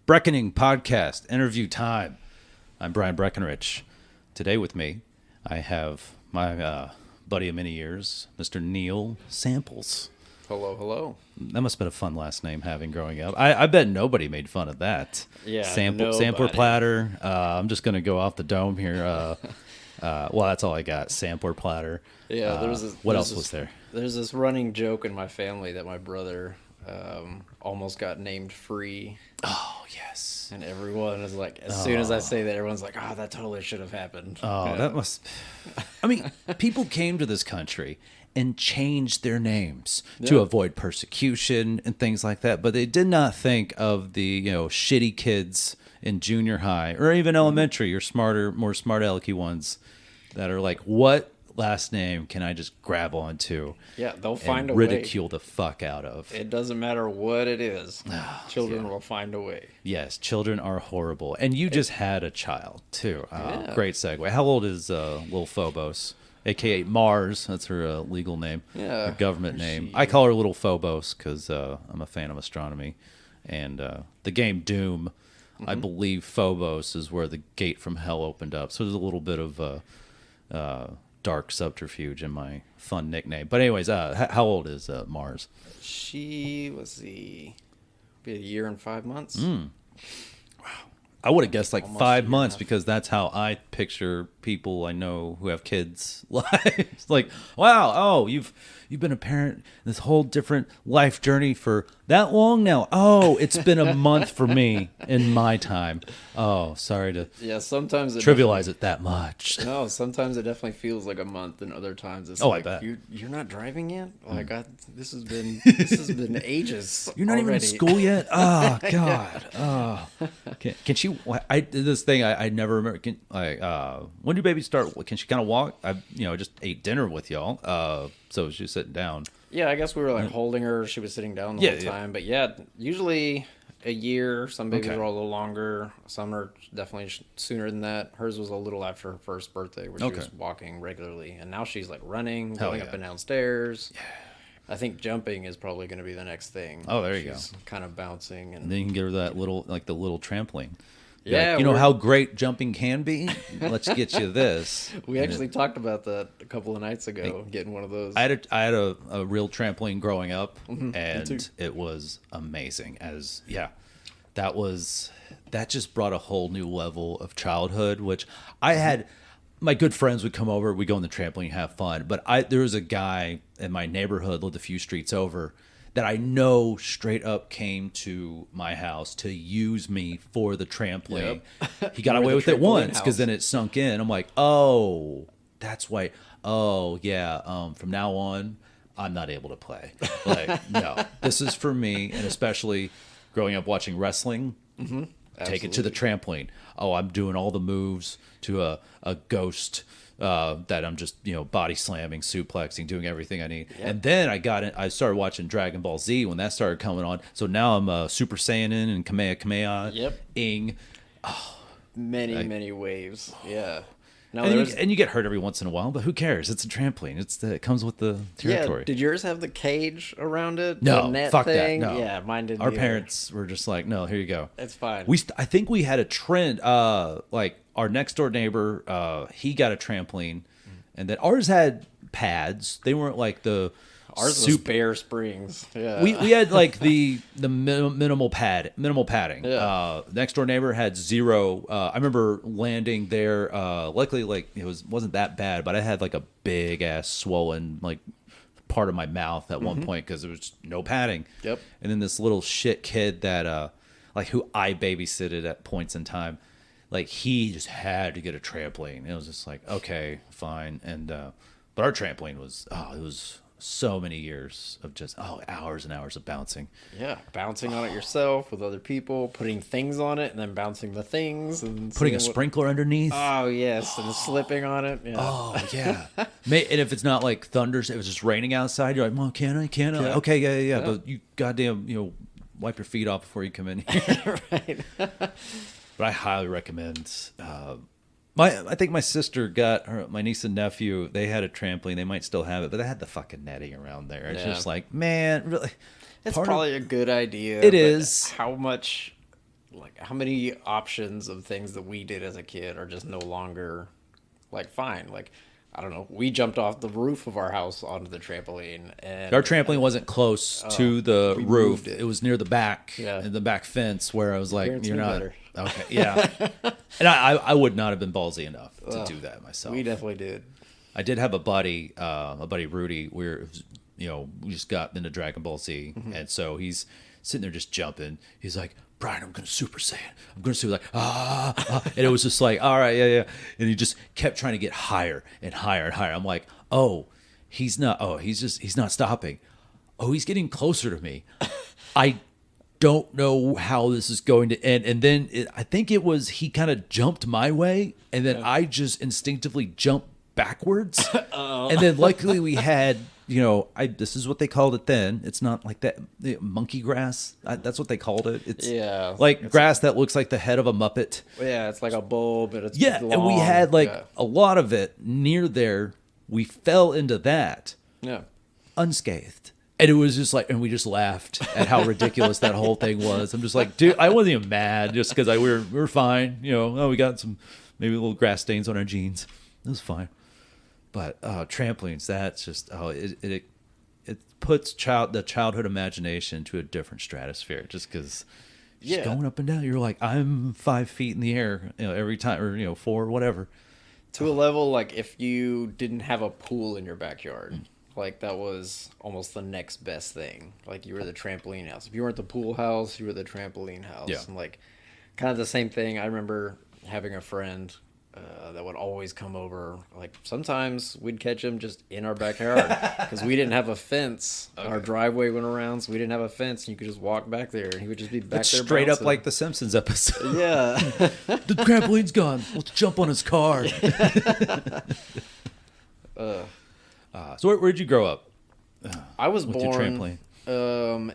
Breckening Podcast, interview time. I'm Brian Breckenridge. Today with me, I have my buddy of many years, Mr. Neil Samples. Hello, hello. That must have been a fun last name having growing up. I bet nobody made fun of that. Yeah, Sampler platter. I'm just going to go off the dome here. Well, that's all I got. Sampler platter. Yeah, what else was there? There's this running joke in my family that my brother almost got named Free. Oh, yes. And everyone is like, as soon as I say that, everyone's like, oh, that totally should have happened. Oh, Yeah. that must... I mean, people came to this country and changed their names to avoid persecution and things like that. But they did not think of the, shitty kids in junior high or even elementary or smarter, more smart alecky ones that are like, what last name can I just grab onto? Yeah, they'll find a ridicule way. the fuck out of. It doesn't matter what it is. Children will find a way. Yes, children are horrible. And you just had a child, too. Great segue. How old is Lil Phobos? A.K.A. Mars. That's her legal name. Yeah. Her government name. I call her Little Phobos because I'm a fan of astronomy. And the game Doom, I believe Phobos is where the gate from hell opened up. So there's a little bit of dark subterfuge in my fun nickname. But anyways, how old is Mars? She was be a year and 5 months. I would have guessed like Almost 5 a year months and a half. because that's how I picture people I know who have kids' lives. Like, wow, oh, you've been a parent this whole different life journey for that long now. Oh, it's been a month for me in my time. Oh, sorry to Yeah, sometimes it trivialize it that much. No, sometimes it definitely feels like a month, and other times it's I like bet. you're not driving yet. Like this has been ages. You're not even in already. school yet? Oh, God. Oh. Can she? I did this thing I never remember. When do babies start? Can she kind of walk? I just ate dinner with y'all. So she's sitting down. Yeah, I guess we were like holding her. She was sitting down the whole time. But yeah, usually a year. Some babies are a little longer. Some are definitely sooner than that. Hers was a little after her first birthday, where she was walking regularly, and now she's like running, going up and down stairs. Yeah. I think jumping is probably going to be the next thing. Oh, there you She's kind of bouncing, And then you can give her that little trampoline. Yeah, you know how great jumping can be? Let's get you this. we actually talked about that a couple of nights ago, getting one of those. I had a real trampoline growing up, Me and too. it was amazing. That just brought a whole new level of childhood, which I had. My good friends would come over, we'd go on the trampoline, have fun. But there was a guy in my neighborhood, lived a few streets over, that I know straight up came to my house to use me for the trampoline. He got away with it once because then it sunk in. I'm like, oh, that's why. Oh, yeah. From now on, I'm not able to play. Like, no, this is for me. And especially growing up watching wrestling, take it to the trampoline. Oh, I'm doing all the moves to a ghost that I'm just body slamming, suplexing, doing everything I need. And then I started watching Dragon Ball Z when that started coming on. So now I'm Super Saiyan and Kamehameha. Yep. Ing. Many waves. Yeah. No, And you get hurt every once in a while, but who cares? It's a trampoline. It comes with the territory. Yeah. Did yours have the cage around it? No, the net fuck thing? that. No. Yeah, mine didn't. Our either. parents were just like, no, here you go. It's fine. I think we had a trend. Like our next door neighbor, he got a trampoline, and then ours had pads. They weren't like the Ours was Bear Springs. Yeah. We had like the minimal padding. Yeah. Next door neighbor had zero. I remember landing there. Luckily, like it wasn't that bad, but I had like a big ass swollen like part of my mouth at one point because there was no padding. Yep. And then this little shit kid that like who I babysitted at points in time, like he just had to get a trampoline. It was just like, okay, fine. And but our trampoline was it was so many years of just hours and hours of bouncing. Yeah, bouncing on it yourself with other people, putting things on it, and then bouncing the things, and Putting a seeing sprinkler underneath. Oh yes, and slipping on it. Yeah. Oh yeah. And if it's not like thunders, if it's just raining outside, you're like, "Mom, can I? Can I?" Yeah. Okay, yeah. But you goddamn, wipe your feet off before you come in here. Right. But I highly recommend. I think my sister got my niece and nephew. They had a trampoline. They might still have it, but they had the fucking netting around there. It's Yeah. just like, man, really. It's probably a good idea. It but is. How much like how many options of things that we did as a kid are just no longer like fine. Like I don't know, we jumped off the roof of our house onto the trampoline, and our trampoline wasn't close to the roof. It was near the back, Yeah. in the back fence, where I was like, Parents "You're knew not better. okay." Yeah, and I would not have been ballsy enough to do that myself. we definitely did. I did have a buddy Rudy. We just got into Dragon Ball Z, and so he's sitting there just jumping. He's like, "Brian, I'm gonna Super Saiyan. I'm gonna Super and it was just like, all right, yeah. And he just kept trying to get higher and higher and higher. I'm like, oh, he's not. Oh, he's not stopping. Oh, he's getting closer to me. I don't know how this is going to end. And then I think it was he kind of jumped my way, and then I just instinctively jumped backwards. And then luckily we had, this is what they called it then. It's not like that monkey grass. That's what they called it. It's like grass that looks like the head of a Muppet. Yeah, it's like a bulb, and it's long. And we had a lot of it near there. We fell into that unscathed. And it was just like, and we just laughed at how ridiculous that whole thing was. I'm just like, dude, I wasn't even mad just because we were fine. We got some maybe little grass stains on our jeans. It was fine. But trampolines, that's just it puts the childhood imagination to a different stratosphere. Just because going up and down, you're like, I'm 5 feet in the air, every time, or 4, whatever. To a level like if you didn't have a pool in your backyard. Like, that was almost the next best thing. Like, you were the trampoline house. If you weren't the pool house, you were the trampoline house. Yeah. And, like, kind of the same thing. I remember having a friend that would always come over. Like, sometimes we'd catch him just in our backyard. Because we didn't have a fence. Okay. Our driveway went around, so we didn't have a fence. And you could just walk back there. And he would just be back there straight bouncing. Up like the Simpsons episode. Yeah. The trampoline's gone. Let's jump on his car. So where'd you grow up? I was with born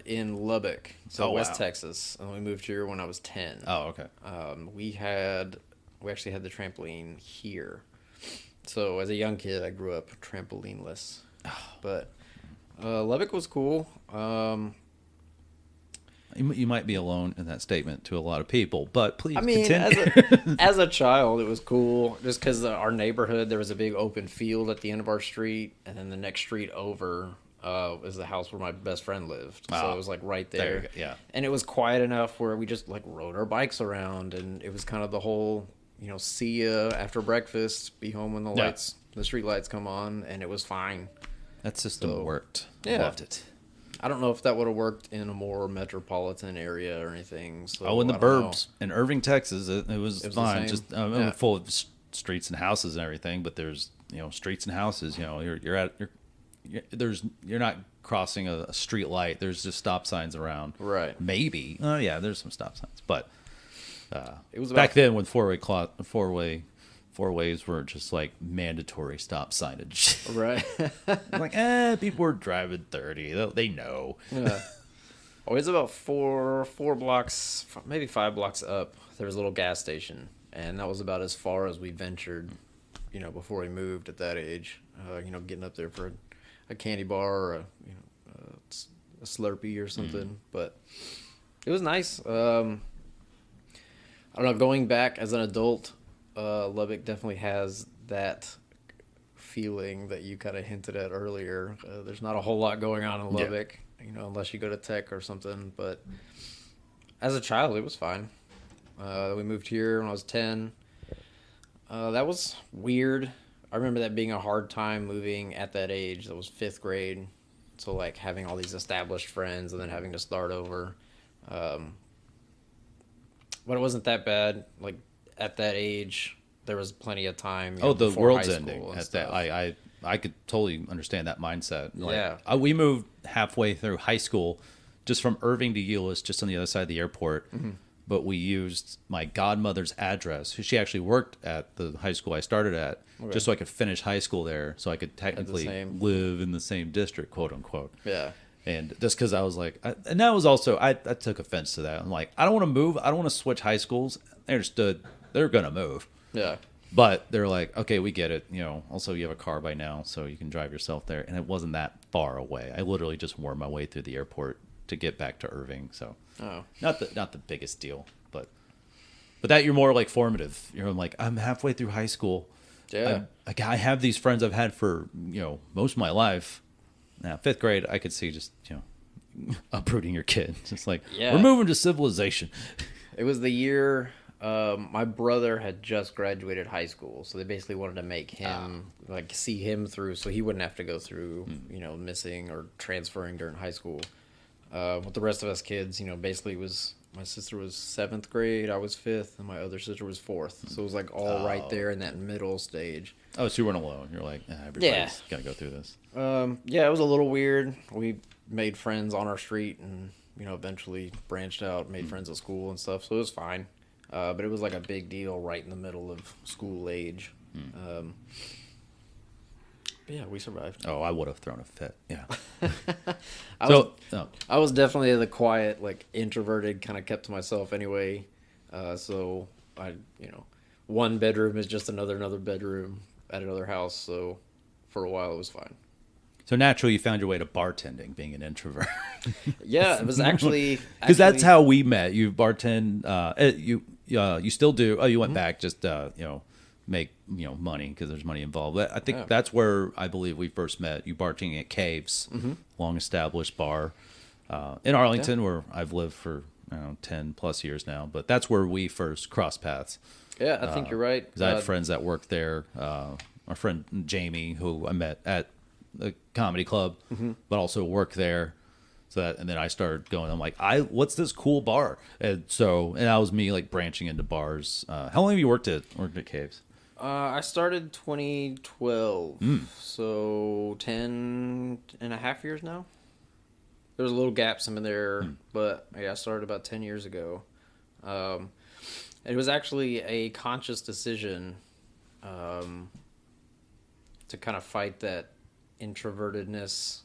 in Lubbock, so West Texas, and we moved here when I was 10. Oh, okay. We actually had the trampoline here. So as a young kid, I grew up trampolineless. But Lubbock was cool. You might be alone in that statement to a lot of people, but please continue. As a child, it was cool just because our neighborhood, there was a big open field at the end of our street, and then the next street over was the house where my best friend lived. So it was like right there. Yeah. And it was quiet enough where we just like rode our bikes around, and it was kind of the whole, see ya after breakfast, be home when the street lights come on, and it was fine. That system worked. Yeah. Loved it. I don't know if that would have worked in a more metropolitan area or anything. So in the burbs in Irving, Texas, it was fine. Just full of streets and houses and everything. But there's streets and houses. You're not crossing a street light. There's just stop signs around. Right. Maybe. Oh yeah, there's some stop signs. But it was back then when four ways were just like mandatory stop signage. Right. Like, people were driving 30. They know. Yeah. Always about four blocks, maybe 5 blocks up, there was a little gas station. And that was about as far as we ventured, before we moved at that age. Getting up there for a candy bar or a Slurpee or something. But it was nice. I don't know, going back as an adult, Lubbock definitely has that feeling that you kind of hinted at earlier. There's not a whole lot going on in Lubbock, unless you go to tech or something. But as a child, it was fine. We moved here when I was 10. That was weird. I remember that being a hard time moving at that age. That was 5th grade. So, like, having all these established friends and then having to start over. But it wasn't that bad. Like, at that age, there was plenty of time. The world's ending at that. I could totally understand that mindset. We moved halfway through high school, just from Irving to Euless, just on the other side of the airport. Mm-hmm. But we used my godmother's address. She actually worked at the high school I started at, just so I could finish high school there, so I could technically live in the same district, quote unquote. Yeah. And just because I was like, and that was also, I took offense to that. I'm like, I don't want to move. I don't want to switch high schools. I understood they're going to move. Yeah. But they're like, okay, we get it. Also you have a car by now, so you can drive yourself there. And it wasn't that far away. I literally just wore my way through the airport to get back to Irving. So not the biggest deal, but But that you're more like formative. You're like, I'm halfway through high school. Yeah. I have these friends I've had for, most of my life. Now, 5th grade, I could see just, uprooting your kid. Just like, we're moving to civilization. It was the year my brother had just graduated high school. So they basically wanted to make him, see him through so he wouldn't have to go through, missing or transferring during high school. With the rest of us kids, basically my sister was 7th grade, I was 5th, and my other sister was 4th. So it was like all right there in that middle stage. Oh, so you weren't alone. You're like, everybody's got to go through this. Yeah, it was a little weird. We made friends on our street and, eventually branched out, made friends at school and stuff. So it was fine. But it was like a big deal right in the middle of school age. But yeah, we survived. Oh, I would have thrown a fit. Yeah. I was definitely the quiet, introverted, kind of kept to myself anyway. So I, one bedroom is just another bedroom at another house. So for a while it was fine. So naturally, you found your way to bartending, being an introvert. Yeah, it was actually because that's how we met. You bartend. You still do. Oh, you went back just make money because there's money involved. But I think that's where I believe we first met. You bartending at Caves, long established bar in Arlington, where I've lived for 10 plus years now. But that's where we first crossed paths. Yeah, I think you're right. Because I had friends that worked there. Our friend Jamie, who I met at the comedy club, but also worked there. And then I started going. I'm like, what's this cool bar? And that was me branching into bars. How long have you worked at Caves? I started 2012, so 10 and a half years now. There's a little gap some in there, but I started about 10 years ago. It was actually a conscious decision to kind of fight that introvertedness.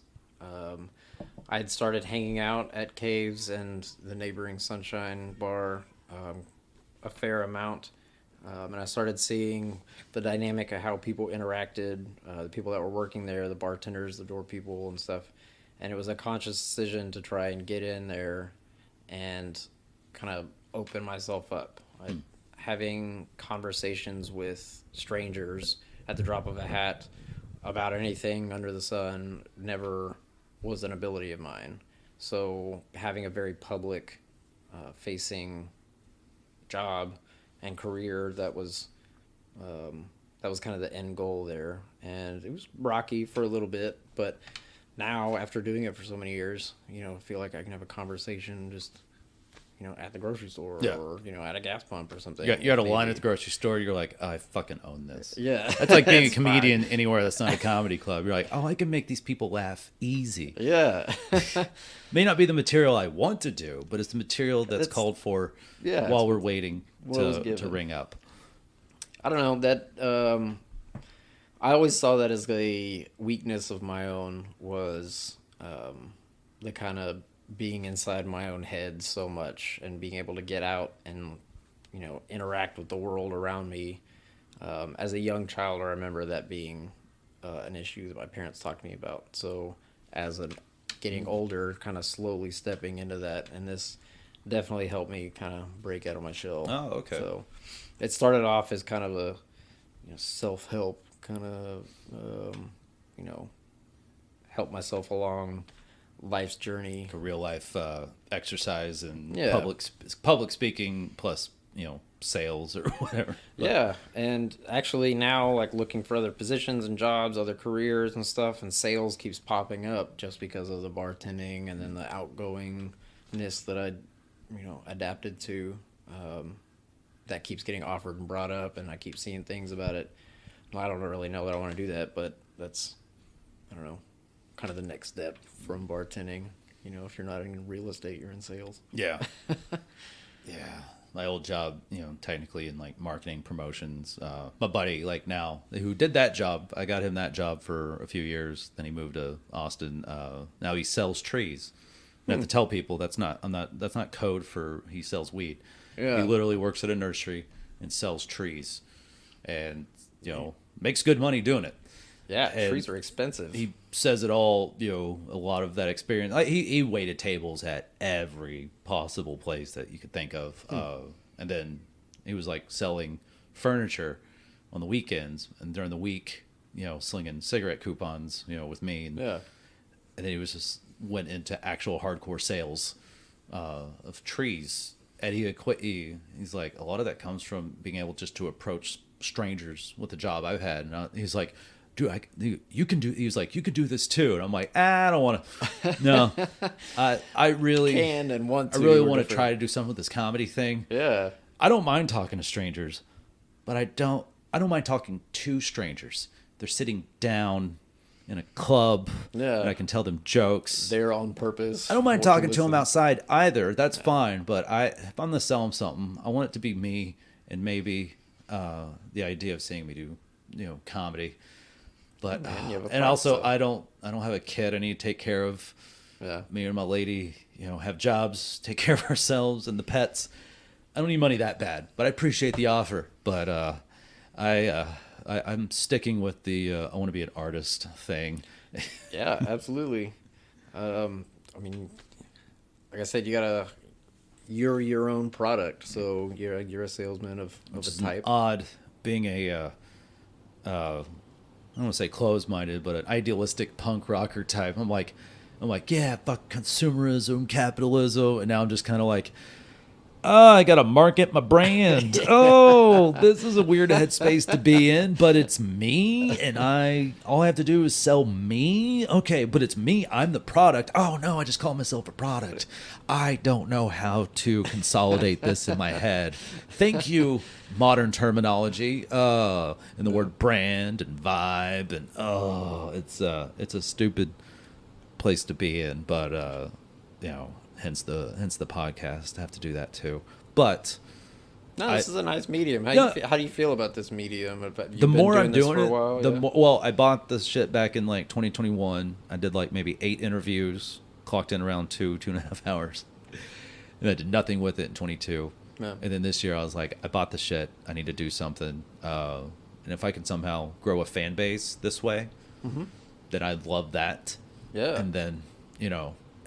I had started hanging out at Caves and the neighboring Sunshine Bar a fair amount. And I started seeing the dynamic of how people interacted, the people that were working there, the bartenders, the door people and stuff. And it was a conscious decision to try and get in there and kind of open myself up. Having conversations with strangers at the drop of a hat about anything under the sun never was an ability of mine. So having a very public facing job and career that was kind of the end goal there. And it was rocky for a little bit, but now after doing it for so many years, I feel like I can have a conversation just at the grocery store or at a gas pump or something. You're at a line at the grocery store. You're like, oh, I fucking own this. Yeah, that's like being a comedian anywhere that's not a comedy club. You're like, oh, I can make these people laugh easy. Yeah, may not be the material I want to do, but it's the material that's called for while we're waiting to ring up. I don't know that. I always saw that as a weakness of my own was the kind of being inside my own head so much and being able to get out and interact with the world around me. As a young child, I remember that being an issue that my parents talked to me about. So as getting older, kind of slowly stepping into that, and this definitely helped me kind of break out of my shell. Oh, okay. So it started off as kind of a self-help kind of help myself along life's journey, a real life exercise and public speaking plus sales or whatever. Yeah, and actually now looking for other positions and jobs, other careers and stuff, and sales keeps popping up just because of the bartending and then the outgoingness that I adapted to. That keeps getting offered and brought up, and I keep seeing things about it. Well, I don't really know that I want to do that, but that's kind of the next step from bartending. If you're not in real estate, you're in sales. Yeah. Yeah. My old job, technically in marketing promotions, my buddy now who did that job, I got him that job for a few years. Then he moved to Austin. Now he sells trees. I have to tell people that's not code for he sells weed. Yeah. He literally works at a nursery and sells trees and, makes good money doing it. Yeah, and trees are expensive. He says it all, a lot of that experience. He waited tables at every possible place that you could think of. And then He was like selling furniture on the weekends, and during the week, slinging cigarette coupons, with me. And then he was just went into actual hardcore sales of trees. And he's like, a lot of that comes from being able just to approach strangers with the job I've had. And he's like, dude, you can do. He was like, you could do this too. And I'm like, I don't want to. No, I really can and want to. I really want to try to do something with this comedy thing. Yeah, I don't mind talking to strangers, but I don't mind talking to strangers. They're sitting down in a club, and I can tell them jokes. They're on purpose. I don't mind talking to them outside either. That's fine. But if I'm gonna sell them something, I want it to be me, and maybe the idea of seeing me do comedy. But and also I don't have a kid. I need to take care of. Me and my lady, have jobs, take care of ourselves and the pets. I don't need money that bad, but I appreciate the offer. But I'm sticking with the I want to be an artist thing. Yeah, absolutely. I mean, like I said, you're your own product, so you're a salesman of a type. Odd being a I don't want to say closed-minded, but an idealistic punk rocker type. I'm like, yeah, fuck consumerism, capitalism, and now I'm just kind of like, I gotta market my brand. Oh, this is a weird headspace to be in, but it's me, and all I have to do is sell me. Okay, but it's me. I'm the product. Oh no, I just call myself a product. I don't know how to consolidate this in my head. Thank you, modern terminology, and the word brand and vibe, and it's a stupid place to be in, but hence the podcast. I have to do that too. But this is a nice medium. How do you feel about this medium? The more I'm doing it, well, I bought this shit back in like 2021. I did like maybe 8 interviews, clocked in around 2.5 hours, and I did nothing with it in 22. Yeah. And then this year I was like, I bought the shit. I need to do something. And if I can somehow grow a fan base this way, then I'd love that. Yeah. And then,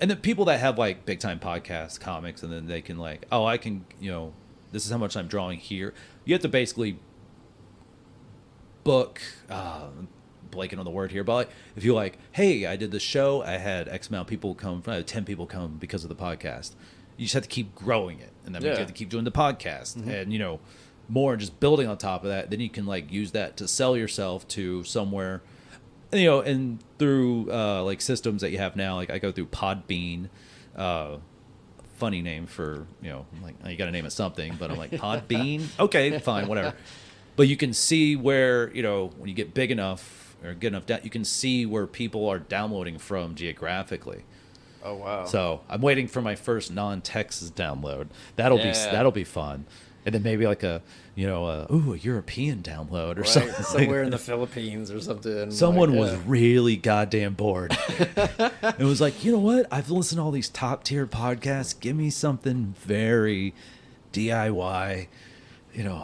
and the people that have like big time podcasts, comics, and then they can like, I can, this is how much I'm drawing here. You have to basically book, blanking on the word here, but like, if you're like, hey, I did the show, I had X amount of people come, I had 10 people come because of the podcast. You just have to keep growing it, and then you have to keep doing the podcast, and more just building on top of that. Then you can like use that to sell yourself to somewhere. And through like systems that you have now, like I go through Podbean, funny name for, I'm like, you got to name it something, but I'm like, Podbean? Okay, fine, whatever. But you can see where, when you get big enough or good enough, you can see where people are downloading from geographically. Oh, wow. So I'm waiting for my first non-Texas download. That'll be fun. And then maybe like a European download or something. Somewhere in the Philippines or something. Someone was really goddamn bored. It was like, you know what? I've listened to all these top tier podcasts. Give me something very DIY.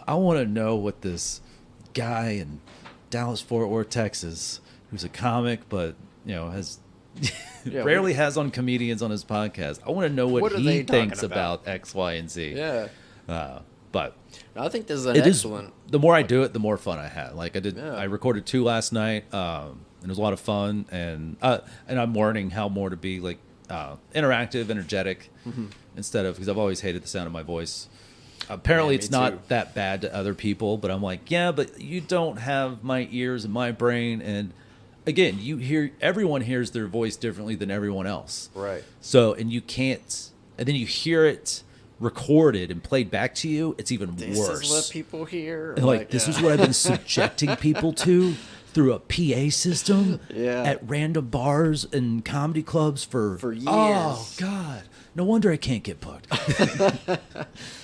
I want to know what this guy in Dallas, Fort Worth, Texas, who's a comic, but, has rarely has on comedians on his podcast. I want to know what he thinks about X, Y, and Z. Yeah. But I think this is excellent. The more I do it, the more fun I had. Like I recorded 2 last night, and it was a lot of fun. And I'm learning how more to be like interactive, energetic, instead of, because I've always hated the sound of my voice. Apparently, it's not that bad to other people, but I'm like, yeah, but you don't have my ears and my brain. And again, everyone hears their voice differently than everyone else. Right. So, and you can't, and then you hear it recorded and played back to you, it's even worse. This is what people hear. And this is what I've been subjecting people to through a PA system at random bars and comedy clubs for years. Oh, God. No wonder I can't get booked.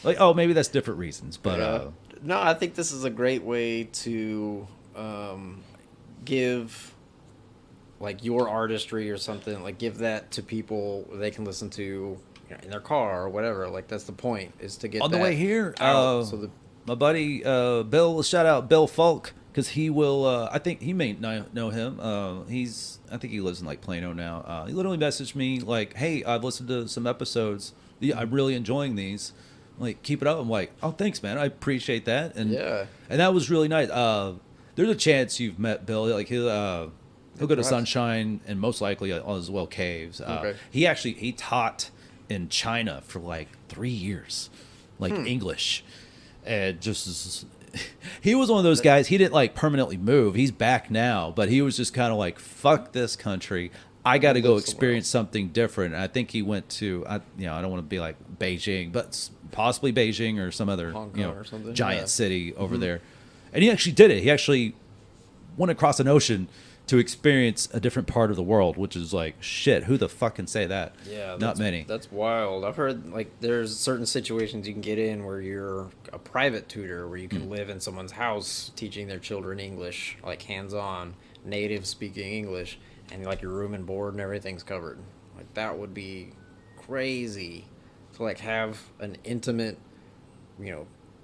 Maybe that's different reasons. But no, I think this is a great way to give like your artistry or something, like give that to people they can listen to in their car or whatever. Like that's the point, is to get on that the way here. My buddy Bill, shout out Bill Falk, because he will. I think he may know him. I think he lives in like Plano now. He literally messaged me like, "Hey, I've listened to some episodes. I'm really enjoying these. Like, keep it up. I'm like, oh, thanks, man. I appreciate that. And Yeah. and that was really nice. There's a chance you've met Bill. Like, he'll go to Perhaps. Sunshine and most likely as well Caves. Okay. He taught in China for like 3 years, like English, and he was one of those guys. He didn't like permanently move. He's back now, but he was just kind of like, fuck this country. I got to go experience something different. And I think he went to, I don't want to be like Beijing, but possibly Beijing or some other Hong Kong or something. giant city over there. And he actually did it. He actually went across an ocean to experience a different part of the world, which is like, shit, who the fuck can say that? Yeah, not many. That's wild. I've heard like there's certain situations you can get in where you're a private tutor, where you can live in someone's house teaching their children English, like hands-on, native speaking English, and like your room and board and everything's covered. Like that would be crazy to like have an intimate,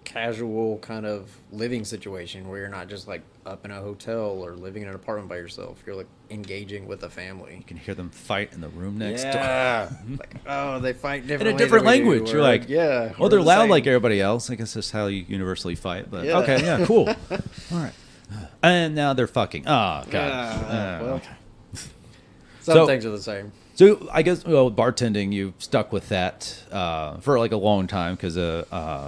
casual kind of living situation where you're not just like up in a hotel or living in an apartment by yourself. You're like engaging with a family. You can hear them fight in the room next door. Yeah. Like, oh, they fight differently. In a different language. You're like, yeah. Well, they're loud like everybody else. I guess that's how you universally fight. But Yeah. okay, yeah, cool. All right. And now they're fucking. Oh, God. Well, Okay. some things are the same. So I guess bartending, you've stuck with that for like a long time because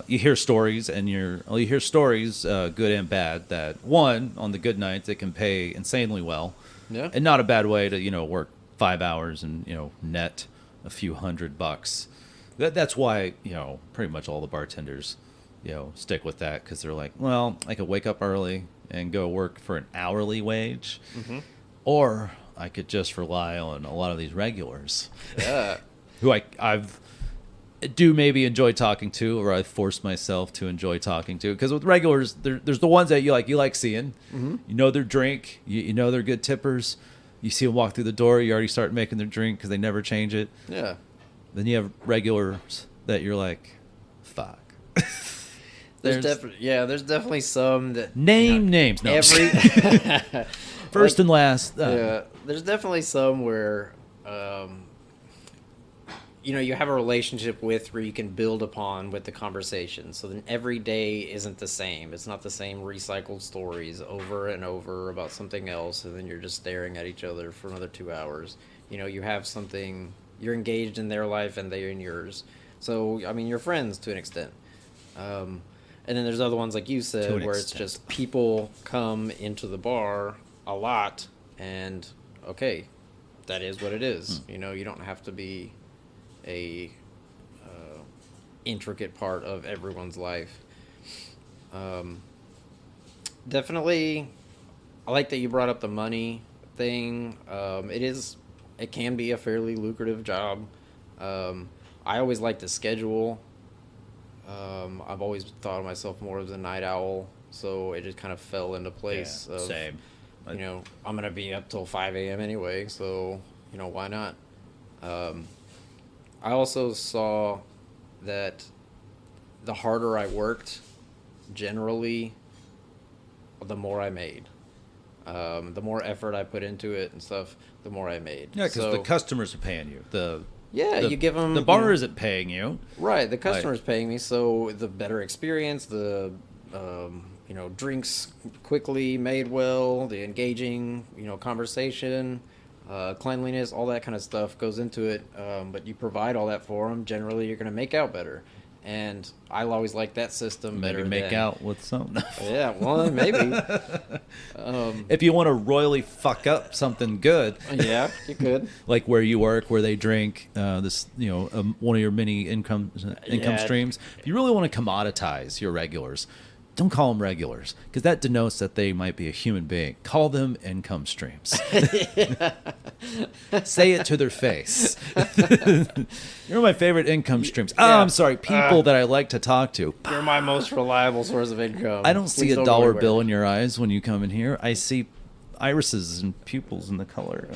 you hear stories and you hear stories, good and bad. That one on the good nights it can pay insanely well, Yeah. and not a bad way to work 5 hours and net a few $100. That's why pretty much all the bartenders stick with that because they're like, well, I could wake up early and go work for an hourly wage, or I could just rely on a lot of these regulars. Yeah. Who I've do maybe enjoy talking to, or I force myself to enjoy talking to. Because with regulars, there's the ones that you like seeing. You know their drink. You know they're good tippers. You see them walk through the door, you already start making their drink because they never change it. Yeah. Then you have regulars that you're like, fuck. There's definitely some that names. No, every first and last. yeah, there's definitely some where you have a relationship with where you can build upon with the conversation. So then every day isn't the same. It's not the same recycled stories over and over about something else, and then you're just staring at each other for another 2 hours. You have something, you're engaged in their life and they're in yours. So I mean, you're friends to an extent. And then there's other ones like you said where it's just people come into the bar a lot, and okay, that is what it is. You don't have to be a intricate part of everyone's life. Definitely, I like that you brought up the money thing. It can be a fairly lucrative job. I always like to schedule. I've always thought of myself more as a night owl, so it just kind of fell into place. Yeah, same. I'm going to be up till 5 a.m. anyway, so, why not? I also saw that the harder I worked, generally, the more I made. The more effort I put into it and stuff, the more I made. Yeah, because the customers are paying you. You give them... The bar isn't paying you. Right, the customer's paying me, so the better experience, the, drinks quickly made well, the engaging, conversation, cleanliness, all that kind of stuff goes into it. But you provide all that for them, generally you're going to make out better. And I always like that system better. Maybe make out with something. Yeah, well, maybe. If you want to royally fuck up something good. Yeah, you could. Like where you work, where they drink, one of your many income streams. If you really want to commoditize your regulars, don't call them regulars, because that denotes that they might be a human being. Call them income streams. Say it to their face. You're my favorite income streams. Yeah. Oh, I'm sorry, people that I like to talk to. You're my most reliable source of income. I don't see a dollar bill in your eyes when you come in here. I see irises and pupils in the color.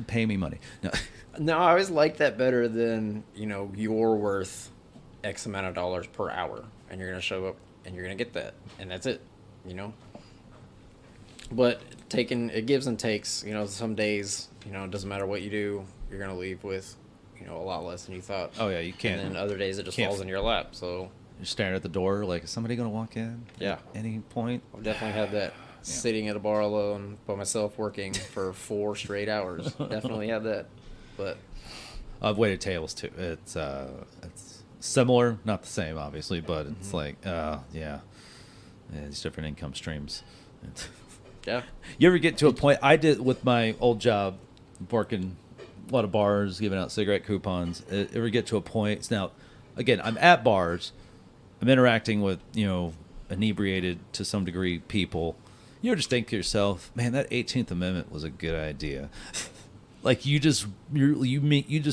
Pay me money. No. No, I always like that better than, you're worth X amount of dollars per hour, and you're going to show up and you're going to get that, and that's it, But it gives and takes, some days, it doesn't matter what you do, you're going to leave with a lot less than you thought. Oh yeah, you can't. And then other days it just falls in your lap. So you're staring at the door like, is somebody gonna walk in? Yeah. At any point? I've definitely had that. Sitting at a bar alone by myself working for 4 straight hours. Definitely had that. But I've waited tables too. It's similar, not the same, obviously, but it's like, yeah, these different income streams. Yeah. You ever get to a point? I did with my old job, working a lot of bars, giving out cigarette coupons. Ever get to a point? Now, again, I'm at bars. I'm interacting with inebriated to some degree people. You ever just think to yourself, man, that 18th Amendment was a good idea. Like you just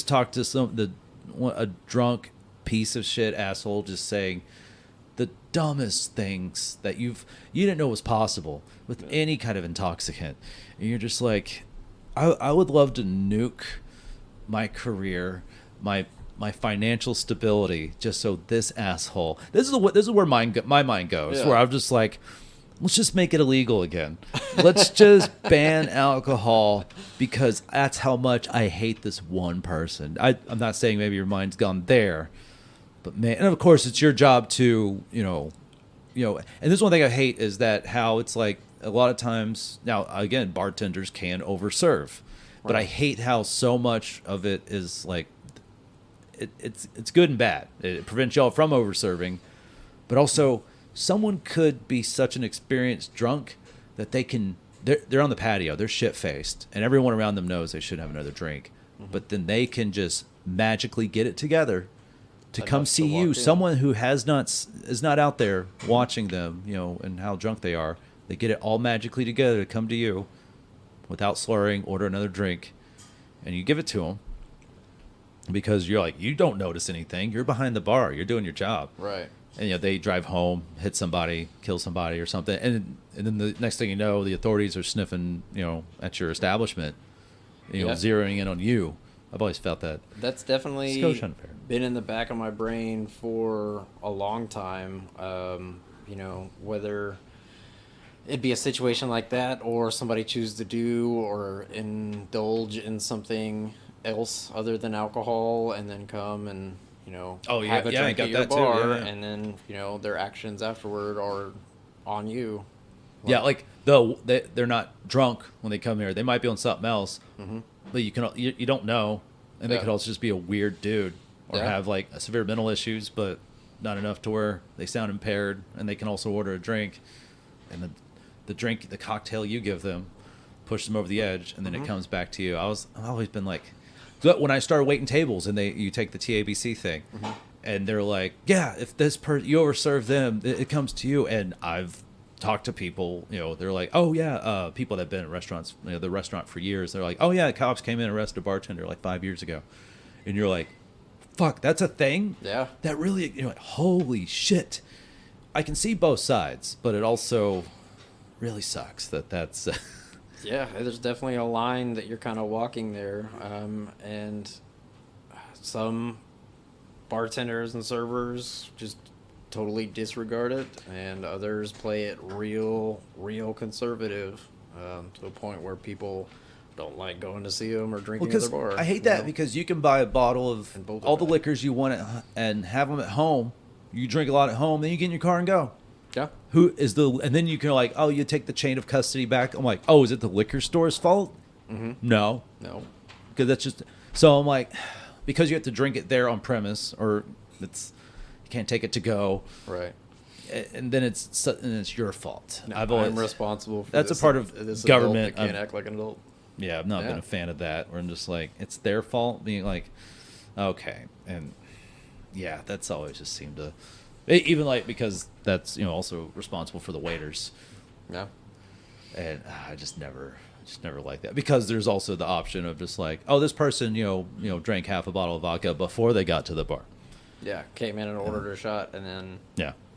talked to a drunk piece of shit asshole just saying the dumbest things that you didn't know was possible with any kind of intoxicant, and you're just like, I would love to nuke my career, my financial stability, just so this asshole. This is where my mind goes. Where I'm just like, let's just make it illegal again. Let's just ban alcohol because that's how much I hate this one person. I'm not saying maybe your mind's gone there, but man, and of course it's your job to, and this is one thing I hate is that how it's like a lot of times now, again, bartenders can overserve, but I hate how so much of it is like, it's good and bad. It prevents y'all from overserving, but also someone could be such an experienced drunk that they're on the patio, they're shit-faced, and everyone around them knows they shouldn't have another drink. But then they can just magically get it together to come see you, someone who is not out there watching them, and how drunk they are. They get it all magically together to come to you without slurring, order another drink, and you give it to them because you're like, you don't notice anything. You're behind the bar. You're doing your job. Right. And they drive home, hit somebody, kill somebody or something, and then the next thing you know, the authorities are sniffing, at your establishment, zeroing in on you. I've always felt that. That's definitely been in the back of my brain for a long time. Whether it'd be a situation like that, or somebody choose to do or indulge in something else other than alcohol, and then come and have a drink at your bar, and then their actions afterward are on you. Like they're not drunk when they come here. They might be on something else, but you don't know, and they could also just be a weird dude or have like severe mental issues, but not enough to where they sound impaired, and they can also order a drink, and the cocktail you give them, push them over the edge, and then it comes back to you. I've always been like. When I started waiting tables and you take the TABC thing, and they're like, yeah, if this you overserve them, it comes to you. And I've talked to people, they're like, oh yeah, people that have been at restaurants, the restaurant for years. They're like, oh yeah, cops came in and arrested a bartender like 5 years ago, and you're like, fuck, that's a thing. Yeah, that really, holy shit. I can see both sides, but it also really sucks that's. Yeah, there's definitely a line that you're kind of walking there, and some bartenders and servers just totally disregard it, and others play it real conservative, to a point where people don't like going to see them or drinking at their bar. I hate that because you can buy a bottle of all the liquors you want and have them at home. You drink a lot at home, then you get in your car and go. Yeah. And then you can you take the chain of custody back. I'm like, oh, is it the liquor store's fault? No. Because that's just, so I'm like, because you have to drink it there on premise, or you can't take it to go. Right. And then it's your fault. No, I'm responsible for that's this, a part of this government. That can't act like an adult. Yeah, I've not been a fan of that. Where I'm just like, it's their fault. Being like, okay, and yeah, that's always just seemed to. Even because that's also responsible for the waiters. Yeah. And I just never like that, because there's also the option of just like, oh, this person drank half a bottle of vodka before they got to the bar. Yeah, came in and ordered a shot, and then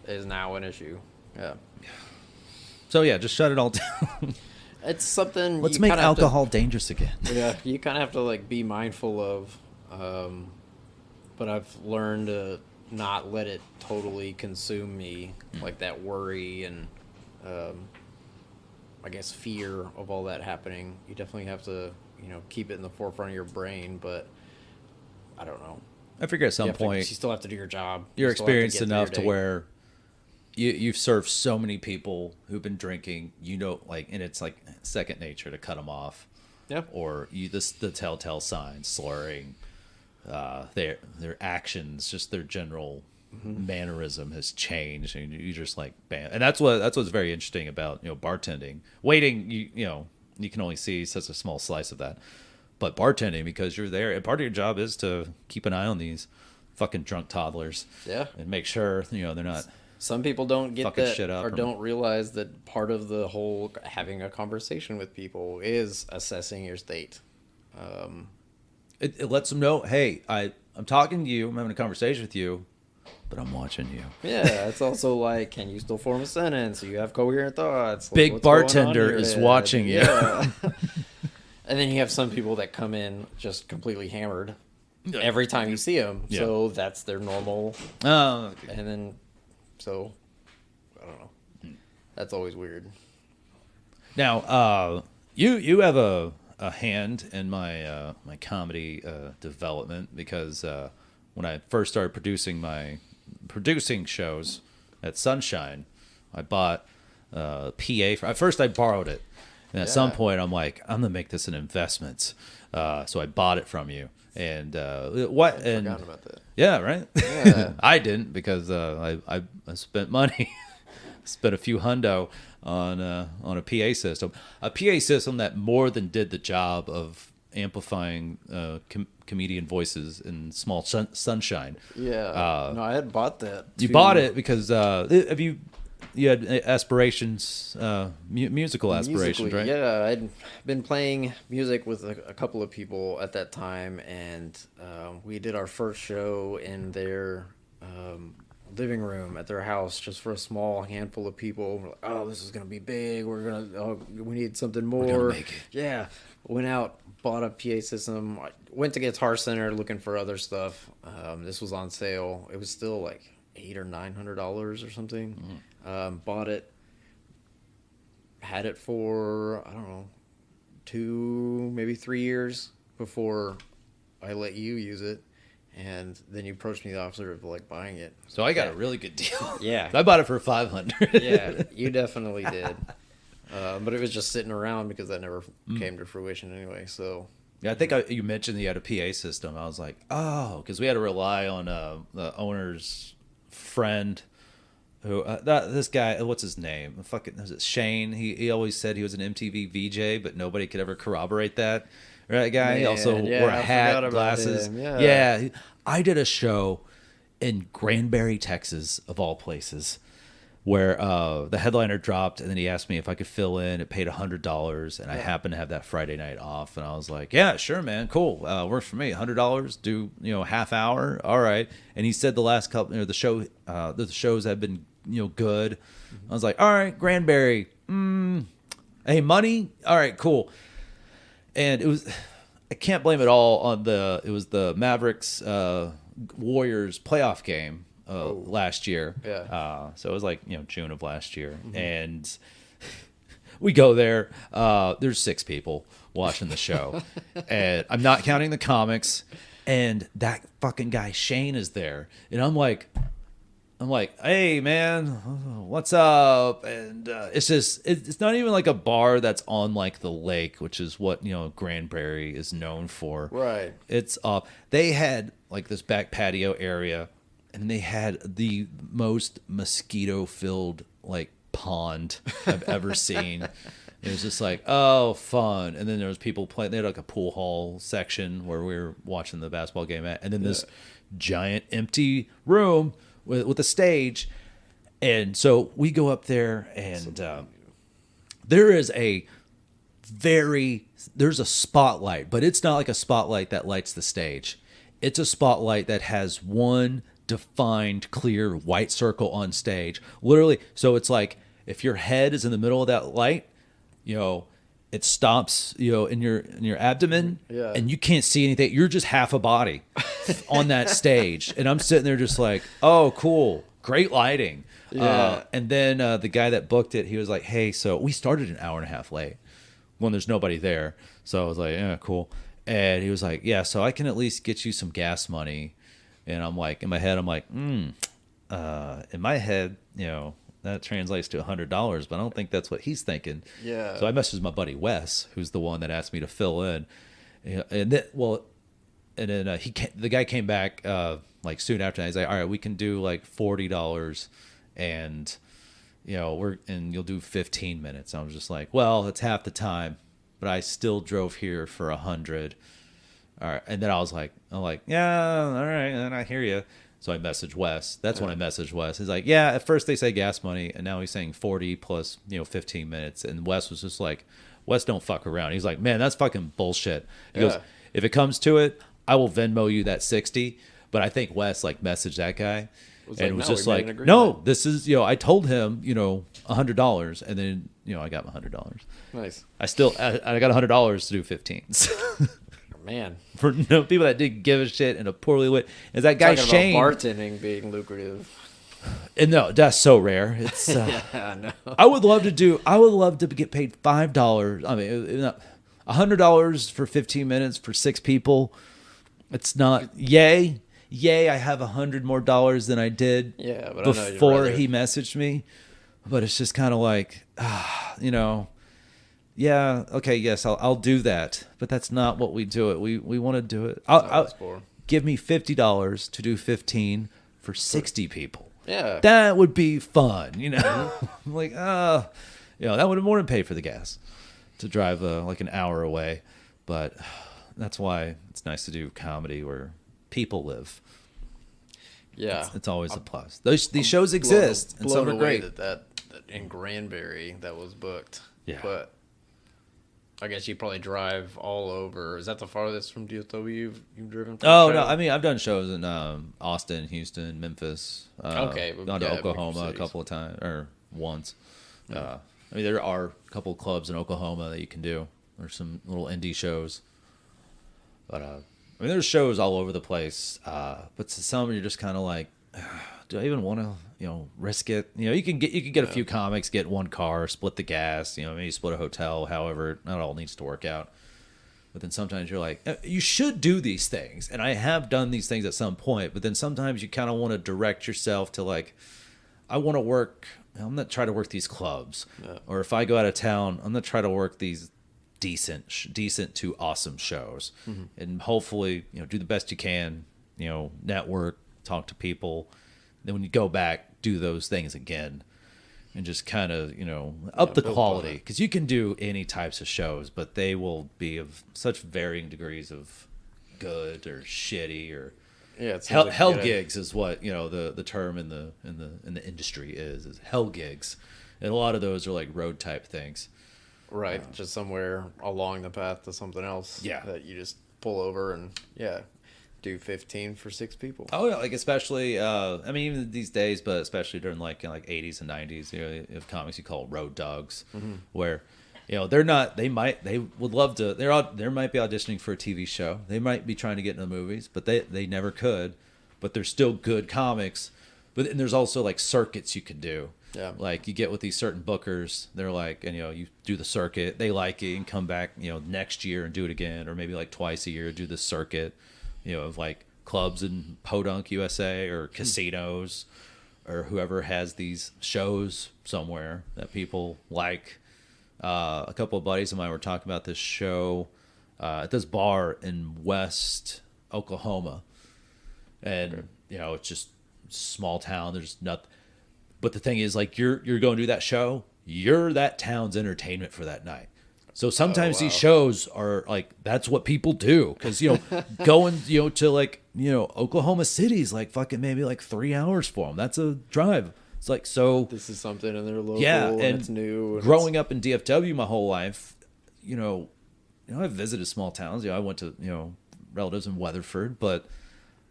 is now an issue. Yeah. So yeah, just shut it all down. It's something. Let's make alcohol dangerous again. Yeah, you kind of have to be mindful of, but I've learned to not let it totally consume me, like that worry and I guess fear of all that happening. You definitely have to keep it in the forefront of your brain, but I don't know. I figure at some point you still have to do your job. You're you experienced enough to where you've served so many people who've been drinking, like, and it's like second nature to cut them off. Yeah. Or the telltale signs, slurring, their actions, just their general mannerism has changed, and you just like bam. And that's what's very interesting about bartending. Waiting, you can only see such a small slice of that, but bartending, because you're there, and part of your job is to keep an eye on these fucking drunk toddlers. Yeah. And make sure they're not. Some people don't get that shit up or don't realize that part of the whole having a conversation with people is assessing your state. It lets them know, hey, I'm talking to you, I'm having a conversation with you, but I'm watching you. Yeah, it's also like, can you still form a sentence? You have coherent thoughts. Like, Big bartender is watching you. Yeah. And then you have some people that come in just completely hammered every time you see them. Yeah. So that's their normal. Oh. Okay. And then, so, I don't know. That's always weird. Now, you have a hand in my my comedy development, because when I first started producing shows at Sunshine, I bought a PA. At first, I borrowed it, and at some point, I'm like, I'm gonna make this an investment. So I bought it from you, and what? I forgot about that. Yeah, right. Yeah. I didn't, because I spent money, spent a few hundo on a PA system, that more than did the job of amplifying comedian voices in small sunshine. Yeah. No, I had bought that. You bought it because you had aspirations, musical aspirations, right? Yeah, I'd been playing music with a couple of people at that time, and we did our first show in their living room at their house, just for a small handful of people. We're like, oh, this is gonna be big. We need something more. We're gonna make it. Yeah. Went out, bought a PA system. I went to Guitar Center looking for other stuff. This was on sale. It was still like $800 or $900 or something. Bought it. Had it for, I don't know, 2, maybe 3 years before I let you use it. And then you approached me, the officer, of like buying it. So I got a really good deal. Yeah. I bought it for $500. Yeah, you definitely did. But it was just sitting around because that never came to fruition anyway. So yeah, I think you mentioned you had a PA system. I was like, oh, because we had to rely on the owner's friend, who this guy, what's his name? Fucking, was it Shane? He always said he was an MTV VJ, but nobody could ever corroborate that. Right, guy. Man, he also wore a hat, glasses. Yeah, I did a show in Granbury, Texas, of all places, where the headliner dropped, and then he asked me if I could fill in. It paid $100, and I happened to have that Friday night off, and I was like, "Yeah, sure, man, cool, works for me. $100, do half hour, all right." And he said the last couple, the shows have been good. I was like, "All right, Granbury, hey, money, all right, cool." And it was, I can't blame it all on it was the Mavericks Warriors playoff game last year. Yeah. So it was like, June of last year. And we go there. There's 6 people watching the show. And I'm not counting the comics. And that fucking guy, Shane, is there. And I'm like, hey, man, what's up? And it's not even like a bar that's on like the lake, which is what Granbury is known for. Right. It's they had like this back patio area, and they had the most mosquito-filled like pond I've ever seen. It was just like, oh, fun. And then there was people playing. They had like a pool hall section where we were watching the basketball game at, and then this giant empty room with a stage. And so we go up there, and there's a spotlight, but it's not like a spotlight that lights the stage. It's a spotlight that has one defined clear white circle on stage, literally. So it's like if your head is in the middle of that light, it stops, in your abdomen, and you can't see anything. You're just half a body on that stage. And I'm sitting there just like, oh, cool. Great lighting. Yeah. And then the guy that booked it, he was like, hey, so we started an hour and a half late when there's nobody there. So I was like, yeah, cool. And he was like, yeah, so I can at least get you some gas money. And I'm like, in my head, I'm like, in my head, that translates to $100, but I don't think that's what he's thinking. Yeah. So I messaged my buddy Wes, who's the one that asked me to fill in. And then, the guy came back like soon after that. He's like, all right, we can do like $40 and you'll do 15 minutes. I was just like, well, it's half the time, but I still drove here for 100. All right. And then I'm like, yeah, all right. And I hear you. So I messaged Wes. That's when I messaged Wes. He's like, yeah, at first they say gas money, and now he's saying 40 plus, 15 minutes. And Wes was just like, Wes, don't fuck around. He's like, man, that's fucking bullshit. He goes, if it comes to it, I will Venmo you that 60. But I think Wes messaged that guy. It was just like, no, this is, I told him, $100. And then, I got my $100. Nice. I got $100 to do 15s. Man, for people that didn't give a shit in a poorly lit, is that guy talking Shane? About bartending being lucrative. And no, that's so rare. It's no. I would love to get paid $5. I mean, $100 for 15 minutes for 6 people. It's not yay. I have $100 more than I did. Yeah, but before he messaged me. But it's just kind of like, yeah, okay, yes, I'll do that, but that's not what we do it. We want to do it. Give me $50 to do 15 for 60 people. Yeah, that would be fun, I'm like, that would have more than paid for the gas to drive like an hour away. But that's why it's nice to do comedy where people live. Yeah, it's always a plus. These shows exist, and some are great. That in Granbury that was booked. Yeah, but I guess you probably drive all over. Is that the farthest from DFW you've driven? Oh no, I mean I've done shows in Austin, Houston, Memphis. Okay, gone to Oklahoma a couple of times or once. I mean there are a couple of clubs in Oklahoma that you can do. There's some little indie shows, but I mean there's shows all over the place. But to some you're just kind of like, do I even want to risk it? You can get a few comics, get one car, split the gas, maybe split a hotel, however, not all needs to work out. But then sometimes you're like, you should do these things. And I have done these things at some point, but then sometimes you kind of want to direct yourself to like, I want to work, I'm not trying to work these clubs. Yeah. Or if I go out of town, I'm not trying to work these decent to awesome shows. Mm-hmm. And hopefully, do the best you can, network, talk to people. Then when you go back, do those things again and just kind of, up the quality. Because you can do any types of shows, but they will be of such varying degrees of good or shitty or hell gigs is what, the term in the industry is hell gigs. And a lot of those are like road type things. Right. Just somewhere along the path to something else. Yeah. That you just pull over and, do 15 for 6 people. Oh yeah, like especially I mean even these days, but especially during like 80s and 90s, you have comics you call road dogs, where they would love to, they might be auditioning for a TV show, they might be trying to get into the movies, but they never could, but they're still good comics. But and there's also like circuits you can do. Yeah. Like you get with these certain bookers, they're like, and you do the circuit, they like it and come back next year and do it again, or maybe like twice a year do the circuit. Of like clubs in Podunk, USA, or casinos, or whoever has these shows somewhere that people like. A couple of buddies of mine were talking about this show at this bar in West Oklahoma, and it's just small town. There's nothing. But the thing is, like you're going to do that show. You're that town's entertainment for that night. So sometimes these shows are like, that's what people do. Because, going, to like, Oklahoma City's like fucking maybe like 3 hours for them. That's a drive. It's like, so. This is something and they're local and it's new. And growing up in DFW my whole life, I've visited small towns. I went to, relatives in Weatherford. But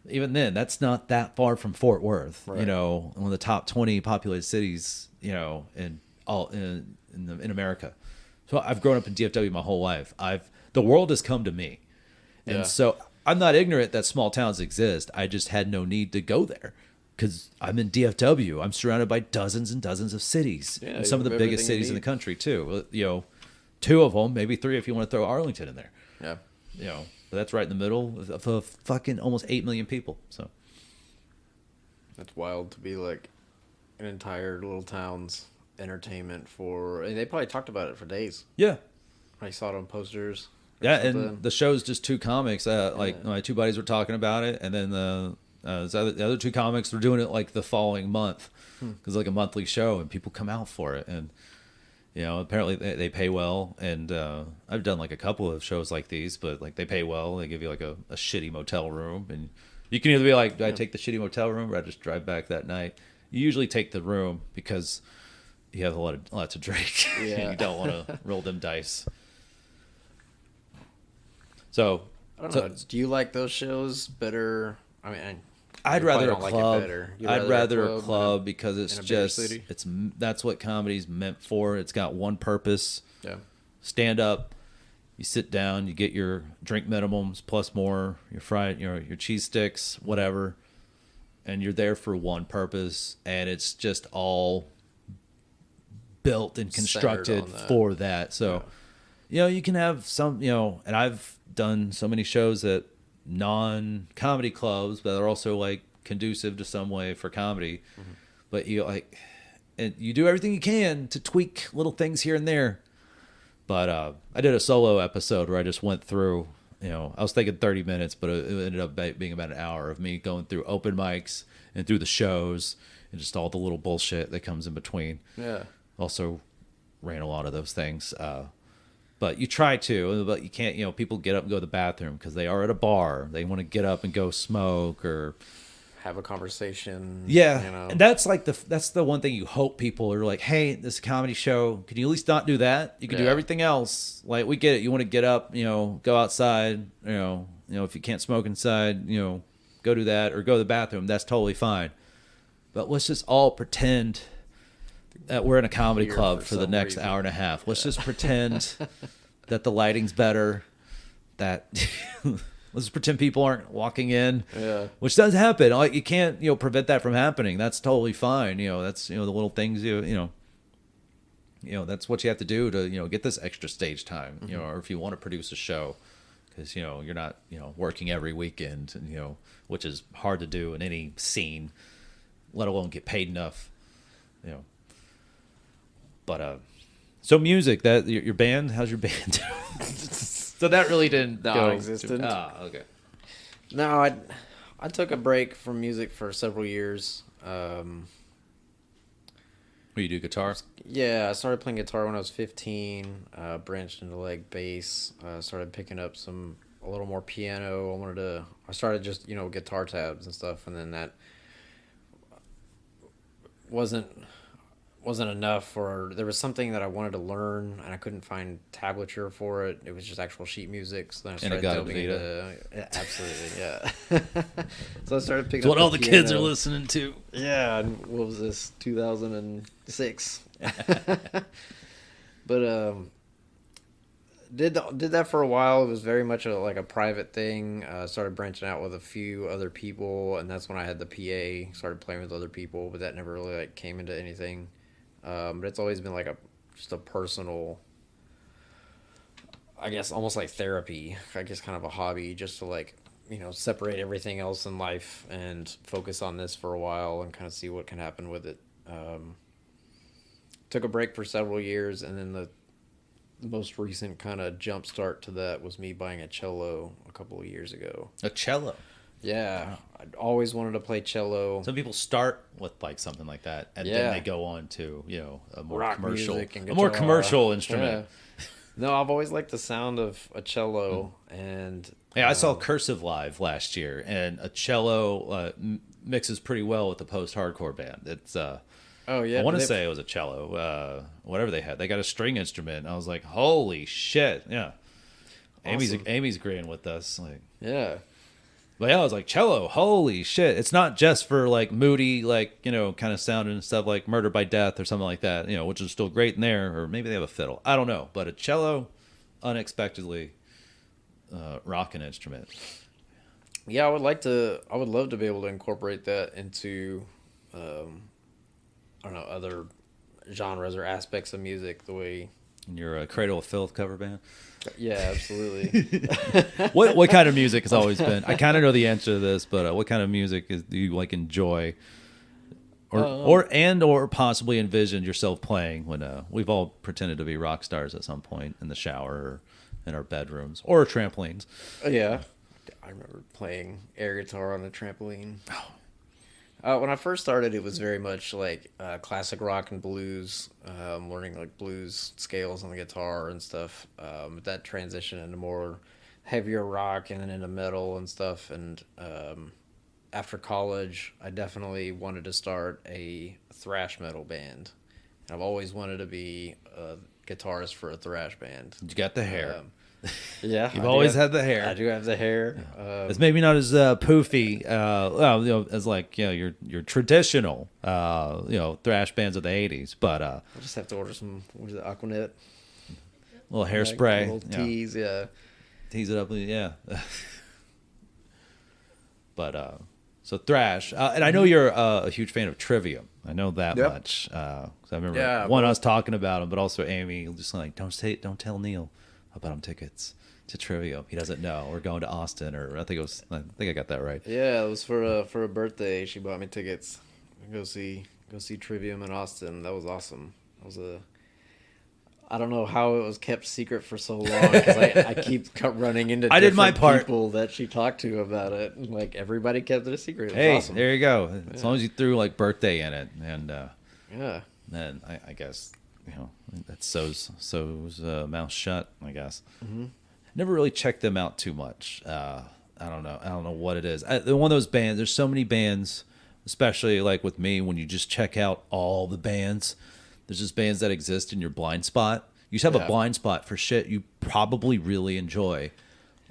even then, that's not that far from Fort Worth. Right. One of the top 20 populated cities, in America. So I've grown up in DFW my whole life. The world has come to me. And so I'm not ignorant that small towns exist. I just had no need to go there because I'm in DFW. I'm surrounded by dozens and dozens of cities. Yeah, and some of the biggest cities in the country too. 2 of them, maybe 3 if you want to throw Arlington in there. Yeah. but that's right in the middle of fucking almost 8 million people. So that's wild to be like an entire little town's entertainment for. And they probably talked about it for days. Yeah, I saw it on posters. Yeah, and the show's just two comics. My two buddies were talking about it, and then the other two comics were doing it like the following month, because like a monthly show, and people come out for it, and apparently they pay well. And I've done like a couple of shows like these, but like they pay well. They give you like a shitty motel room, and you can either be like, do I take the shitty motel room, or I just drive back that night? You usually take the room because you have a lot to drink, and you don't want to roll them dice. So, I don't know. Do you like those shows better? I mean, I'd rather a club. I'd rather a club because that's what comedy's meant for. It's got one purpose. Yeah. Stand up, you sit down, you get your drink minimums plus more, your fried, your cheese sticks, whatever, and you're there for one purpose, and it's just all built and constructed for that. So, you can have some, and I've done so many shows at non-comedy clubs that are also like conducive to some way for comedy, but and you do everything you can to tweak little things here and there. But I did a solo episode where I just went through, I was thinking 30 minutes, but it ended up being about an hour of me going through open mics and through the shows and just all the little bullshit that comes in between. Yeah. Also ran a lot of those things. But you try to, but you can't, people get up and go to the bathroom because they are at a bar. They want to get up and go smoke or have a conversation. Yeah. And that's like that's the one thing you hope people are like, hey, this is a comedy show. Can you at least not do that? You can do everything else. Like, we get it. You want to get up, go outside, if you can't smoke inside, go do that or go to the bathroom. That's totally fine. But let's just all pretend that we're in a comedy club for the next hour and a half. Let's just pretend that the lighting's better, that let's pretend people aren't walking in, which does happen. Like, you can't, prevent that from happening. That's totally fine. That's, the little things, that's what you have to do to, get this extra stage time, or if you want to produce a show, because, you're not, working every weekend, and, which is hard to do in any scene, let alone get paid enough, But so music, that your band, how's your band doing? So that really didn't non-existent. Okay. No, I took a break from music for several years. You do guitar? Yeah, I started playing guitar when I was 15. Branched into like bass. Started picking up a little more piano. I started just guitar tabs and stuff, and then that wasn't enough, or there was something that I wanted to learn and I couldn't find tablature for it. It was just actual sheet music. So then I started delving into absolutely, yeah. So I started picking up what all the kids are listening to. Yeah, and what was this, 2006? But did that for a while. It was very much like a private thing. Started branching out with a few other people, and that's when I had the PA. Started playing with other people, but that never really like came into anything. But it's always been like just a personal, I guess, almost like therapy. I guess kind of a hobby, just to like, separate everything else in life and focus on this for a while and kind of see what can happen with it. Took a break for several years, and then the most recent kind of jump start to that was me buying a cello a couple of years ago. A cello? Yeah, I'd always wanted to play cello. Some people start with like something like that, and then they go on to a more rock commercial instrument. Yeah. No, I've always liked the sound of a cello, and I saw Cursive live last year, and a cello mixes pretty well with the post-hardcore band. It's I want to say it was a cello, whatever they had. They got a string instrument. And I was like, holy shit, yeah. Awesome. Amy's agreeing with us, like But yeah, I was like, cello, holy shit. It's not just for like moody, like, kind of sound and stuff like Murder by Death or something like that, which is still great in there. Or maybe they have a fiddle. I don't know. But a cello, unexpectedly rocking instrument. Yeah, I would love to be able to incorporate that into, I don't know, other genres or aspects of music the way And you're a Cradle of Filth cover band. Yeah, absolutely. What kind of music has always been? I kind of know the answer to this, but what kind of music do you like enjoy, or possibly envisioned yourself playing when we've all pretended to be rock stars at some point in the shower or in our bedrooms or trampolines. Yeah, I remember playing air guitar on a trampoline. When I first started, it was very much like classic rock and blues, learning like blues scales on the guitar and stuff. That transition into more heavier rock and then into metal and stuff. And after college, I definitely wanted to start a thrash metal band. I've always wanted to be a guitarist for a thrash band. You got the hair. Yeah, you've always had the hair. I do have the hair. It's maybe not as poofy, as like your traditional thrash bands of the '80s, but I'll just have to order some Aquanet, little hairspray, little tease, tease it up, yeah. But so thrash, and I know you're a huge fan of Trivium. I know that much. I remember us talking about him, but also Amy just like don't tell Neil about him tickets to Trivium. He doesn't know. We're going to Austin, or I think I got that right. Yeah, it was for a birthday. She bought me tickets. Go see Trivium in Austin. That was awesome. I don't know how it was kept secret for so long because I keep running into people that she talked to about it. And, like everybody kept it a secret. It was awesome. There you go. As long as you threw like birthday in it, and then I guess. That sews mouth shut, I guess. Mm-hmm. Never really checked them out too much. I don't know what it is. One of those bands. There's so many bands, especially like with me, when you just check out all the bands. There's just bands that exist in your blind spot. You just have a blind spot for shit you probably really enjoy,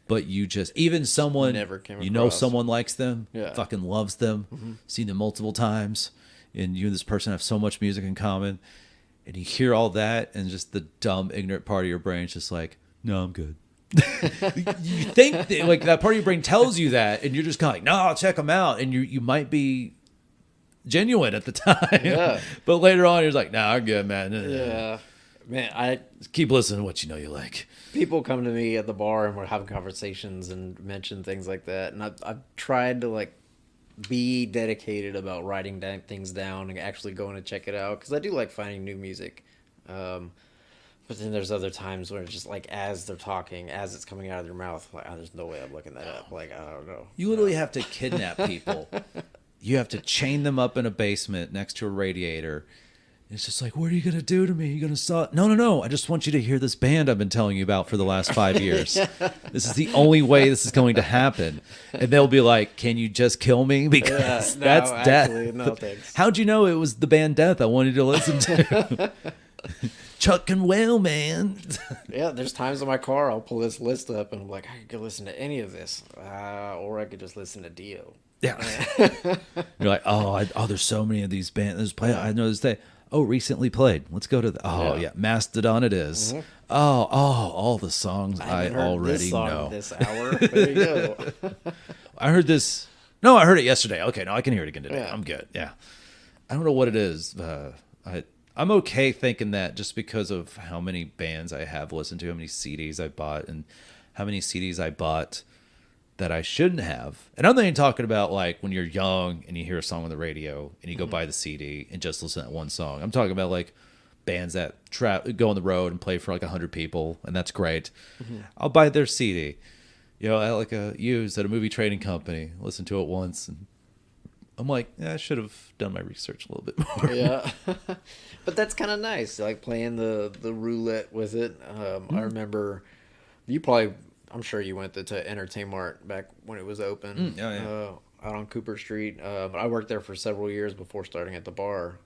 but you just someone never came across. You know someone likes them, fucking loves them, seen them multiple times, and you and this person have so much music in common. And you hear all that, and just the dumb, ignorant part of your brain is just like, no, I'm good. You think that, like that part of your brain tells you that, and you're just kind of like, no, I'll check them out. And you might be genuine at the time, but later on, you're like, no, I'm good, man. Yeah, man, I just keep listening to what you know you like. People come to me at the bar and we're having conversations and mention things like that, and I've tried to like be dedicated about writing things down and actually going to check it out because I do like finding new music, but then there's other times where it's just like as they're talking, as it's coming out of their mouth, like there's no way I'm looking that up. Like I don't know. You literally have to kidnap people. You have to chain them up in a basement next to a radiator. It's just like, what are you going to do to me? You're going to saw? No. I just want you to hear this band I've been telling you about for the last 5 years. This is the only way this is going to happen. And they'll be like, can you just kill me? Because that's death. No, thanks. How'd you know it was the band Death I wanted to listen to? Chuck and Whale, man. Yeah, there's times in my car I'll pull this list up and I'm like, I could listen to any of this. Or I could just listen to Dio. Yeah. You're like, there's so many of these bands. I know this day. Oh, recently played. Let's go to the. Mastodon it is. Mm-hmm. All the songs I already know. This hour. There you go. I heard this. No, I heard it yesterday. Okay, no, I can hear it again today. Yeah. I'm good. Yeah, I don't know what it is. I'm okay thinking that just because of how many bands I have listened to, how many CDs I bought, and how many CDs I bought that I shouldn't have. And I'm not even talking about like when you're young and you hear a song on the radio and you go buy the CD and just listen to that one song. I'm talking about like bands that go on the road and play for like 100 people, and that's great. Mm-hmm. I'll buy their CD. I like used at a movie trading company. Listen to it once, and I'm like, I should have done my research a little bit more. Yeah, but that's kind of nice, like playing the roulette with it. I remember I'm sure you went to Entertain Mart back when it was open. Out on Cooper Street. I worked there for several years before starting at the bar.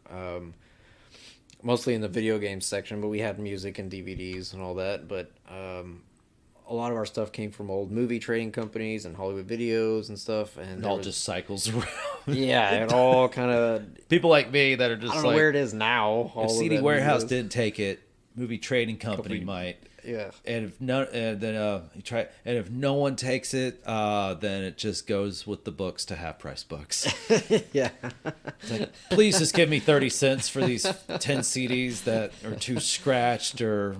Mostly in the video games section, but we had music and DVDs and all that. But a lot of our stuff came from old movie trading companies and Hollywood Videos and stuff. And it all just cycles around. Yeah, it all kind of... People like me that are just I don't know where it is now. If CD Warehouse didn't take it, movie trading company might. Yeah. And if no one takes it, then it just goes with the books to half price books. Yeah. It's like, please just give me 30 cents for these 10 CDs that are too scratched or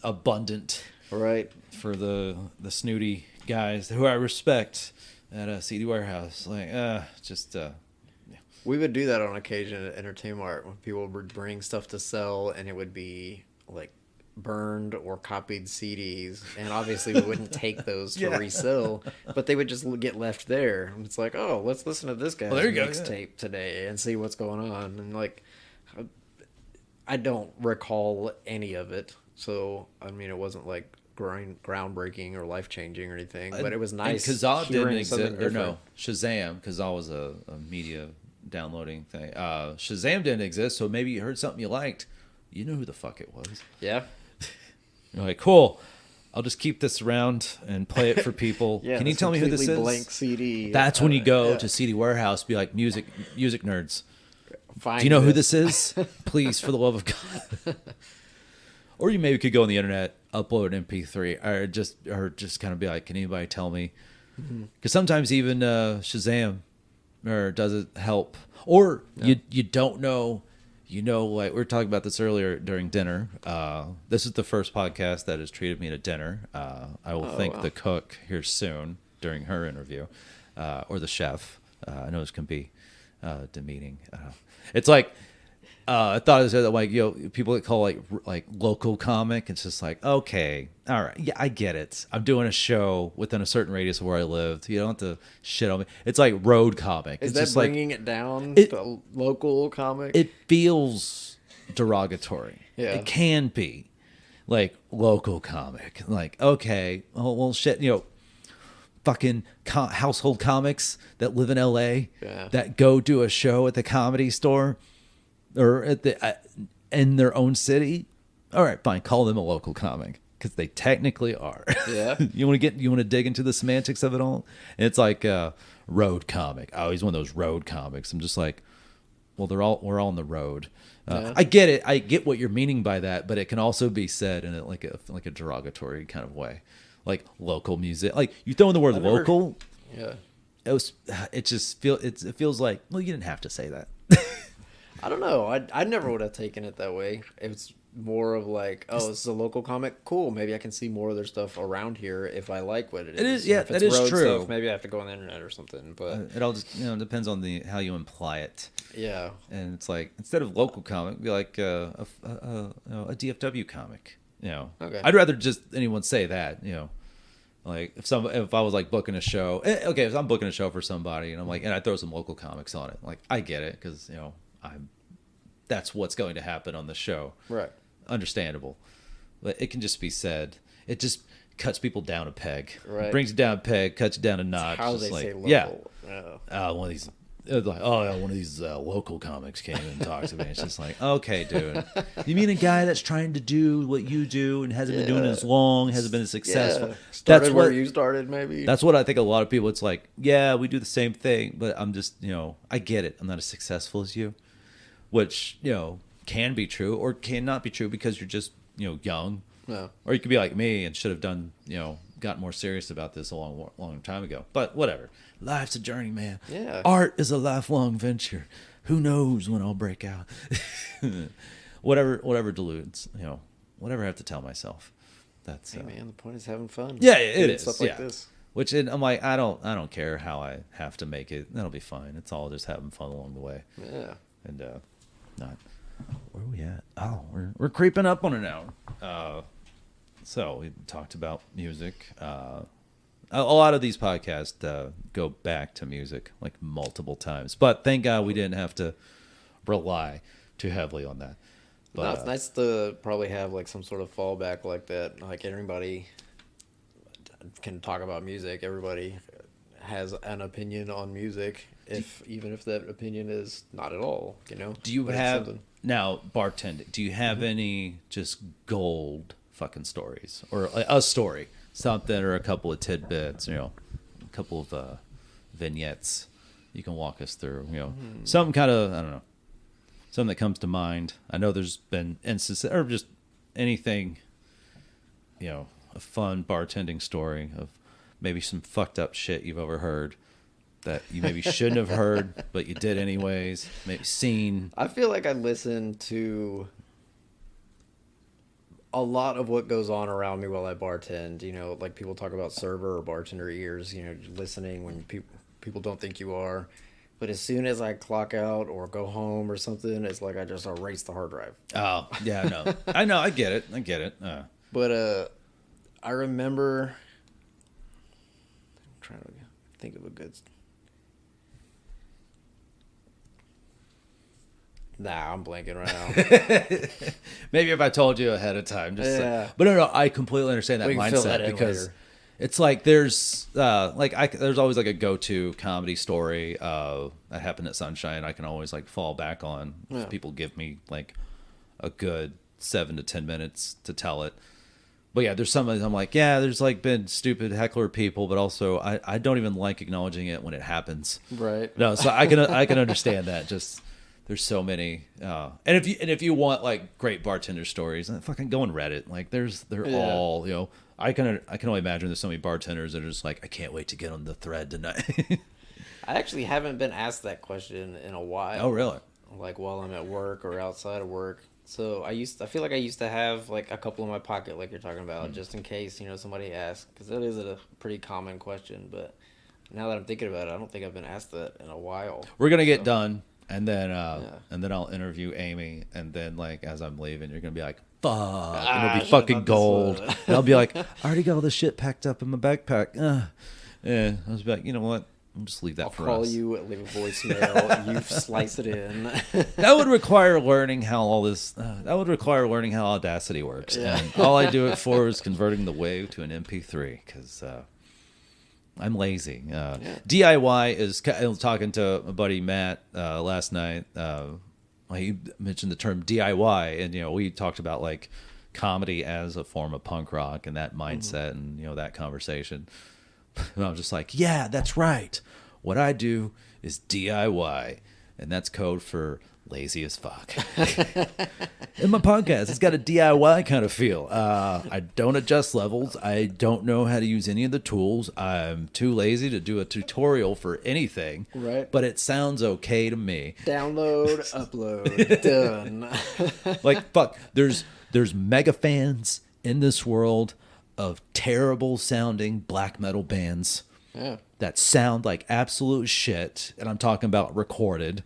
abundant, right? For the snooty guys who I respect at a CD Warehouse. Like, just. Yeah. We would do that on occasion at Entertainment Art when people would bring stuff to sell, and it would be like burned or copied CDs, and obviously we wouldn't take those to resell, but they would just get left there. And it's like, oh, let's listen to this guy's mixtape today and see what's going on. And like, I don't recall any of it, so I mean, it wasn't like groundbreaking or life changing or anything, but it was nice. Kazaa didn't exist, or no, Shazam. Kazaa was a media downloading thing. Shazam didn't exist, so maybe you heard something you liked. You knew who the fuck it was. Yeah. You're like, cool. I'll just keep this around and play it for people. Can you tell me who this is? Blank CD. That's when you go to CD Warehouse, be like, music nerds. Find do you know who this is? Please, for the love of God. Or you maybe could go on the internet, upload an MP3, or just kind of be like, can anybody tell me? Because sometimes even Shazam does it help, or you don't know. You know, like we were talking about this earlier during dinner. This is the first podcast that has treated me to dinner. I will thank the cook here soon during her interview, or the chef. I know this can be demeaning. It's like I thought it was like, people that call like local comic. It's just like, okay, all right, yeah, I get it. I'm doing a show within a certain radius of where I lived. You don't have to shit on me. It's like road comic. Is it's that just bringing it down to local comic? It feels derogatory. Yeah, it can be like local comic. Like, okay, well, shit, fucking household comics that live in LA that go do a show at the Comedy Store or at in their own city. All right, fine, call them a local comic because they technically are. Yeah. you want to dig into the semantics of it all? And it's like road comic. Oh, he's one of those road comics. I'm just like, well, we're all on the road. I get it. I get what you're meaning by that, but it can also be said in like a derogatory kind of way. Like local music, like you throw in the word local. Yeah, it feels like, well, you didn't have to say that. I don't know. I never would have taken it that way. It's more of like, oh, this is a local comic. Cool. Maybe I can see more of their stuff around here if I like what it is. It is, yeah, if it's that is road true. Stuff, maybe I have to go on the internet or something. But it all just depends on how you imply it. Yeah, and it's like instead of local comic, be like a DFW comic. Okay. I'd rather just anyone say that. Like if I was like booking a show, okay, if I'm booking a show for somebody and I'm like, and I throw some local comics on it, like I get it because that's what's going to happen on the show, right? Understandable, but it can just be said. It just cuts people down a peg, right? Brings you down a peg, cuts you down a notch. How just they like, say local. Yeah, one of these. It was like, oh yeah, one of these local comics came and talked to me. It's just like, okay, dude, you mean a guy that's trying to do what you do and hasn't been doing it as long, hasn't been as successful. Yeah. That's where you started, maybe. That's what I think. A lot of people, it's like, yeah, we do the same thing, but I'm just, I get it. I'm not as successful as you, which can be true or cannot be true because you're just young. Yeah. Or you could be like me and should have done got more serious about this a long time ago. But whatever. Life's a journey, man. Yeah. Art is a lifelong venture. Who knows when I'll break out? whatever deludes, whatever I have to tell myself. That's hey man, the point is having fun. Yeah, it is. Stuff like this. Which I'm like, I don't care how I have to make it. That'll be fine. It's all just having fun along the way. Yeah. And not where are we at? Oh, we're creeping up on an hour. So we talked about music. A lot of these podcasts go back to music like multiple times, but thank God we didn't have to rely too heavily on that. But no, it's nice to probably have like some sort of fallback like that. Like everybody can talk about music. Everybody has an opinion on music, even if that opinion is not at all. Do you have now bartending? Do you have any just gold fucking stories or a story? Something or a couple of tidbits, a couple of vignettes you can walk us through, something kind of, I don't know, something that comes to mind. I know there's been instances or just anything, a fun bartending story of maybe some fucked up shit you've overheard that you maybe shouldn't have heard, but you did anyways, maybe seen. I feel like I listened to a lot of what goes on around me while I bartend, like people talk about server or bartender ears, listening when people don't think you are. But as soon as I clock out or go home or something, it's like I just erase the hard drive. Oh, yeah, no. I know, I get it. But I remember, I'm trying to think of a good... Nah, I'm blanking right now. Maybe if I told you ahead of time. But no, I completely understand that mindset because it's like there's there's always like a go-to comedy story that happened at Sunshine. I can always like fall back on. Yeah. People give me like a good 7 to 10 minutes to tell it. But yeah, there's some I'm like, yeah, there's like been stupid heckler people, but also I don't even like acknowledging it when it happens. Right. No, so I can understand that. Just there's so many, and if you want like great bartender stories, fucking go on Reddit. Like they're all I can only imagine there's so many bartenders that are just like, I can't wait to get on the thread tonight. I actually haven't been asked that question in a while. Oh really? Like while I'm at work or outside of work. So I feel like I used to have like a couple in my pocket, like you're talking about, just in case somebody asks, because that is a pretty common question. But now that I'm thinking about it, I don't think I've been asked that in a while. We're gonna get done. And then I'll interview Amy, and then like as I'm leaving, you're gonna be like, "Fuck!" And it'll be fucking gold. And I'll be like, "I already got all this shit packed up in my backpack." Yeah, I was like, you know what? I'll just leave that for us. I'll call you, leave a voicemail. You slice it in. That would require learning how all this. That would require learning how Audacity works, and all I do it for is converting the WAV to an MP3 because. I'm lazy. DIY is. I was talking to my buddy Matt last night. He mentioned the term DIY, and we talked about like comedy as a form of punk rock and that mindset, and that conversation. And I was just like, yeah, that's right. What I do is DIY, and that's code for lazy as fuck. In my podcast, it's got a DIY kind of feel. I don't adjust levels. I don't know how to use any of the tools. I'm too lazy to do a tutorial for anything. Right. But it sounds okay to me. Download, upload, done. Like, fuck. There's mega fans in this world of terrible sounding black metal bands that sound like absolute shit. And I'm talking about recorded.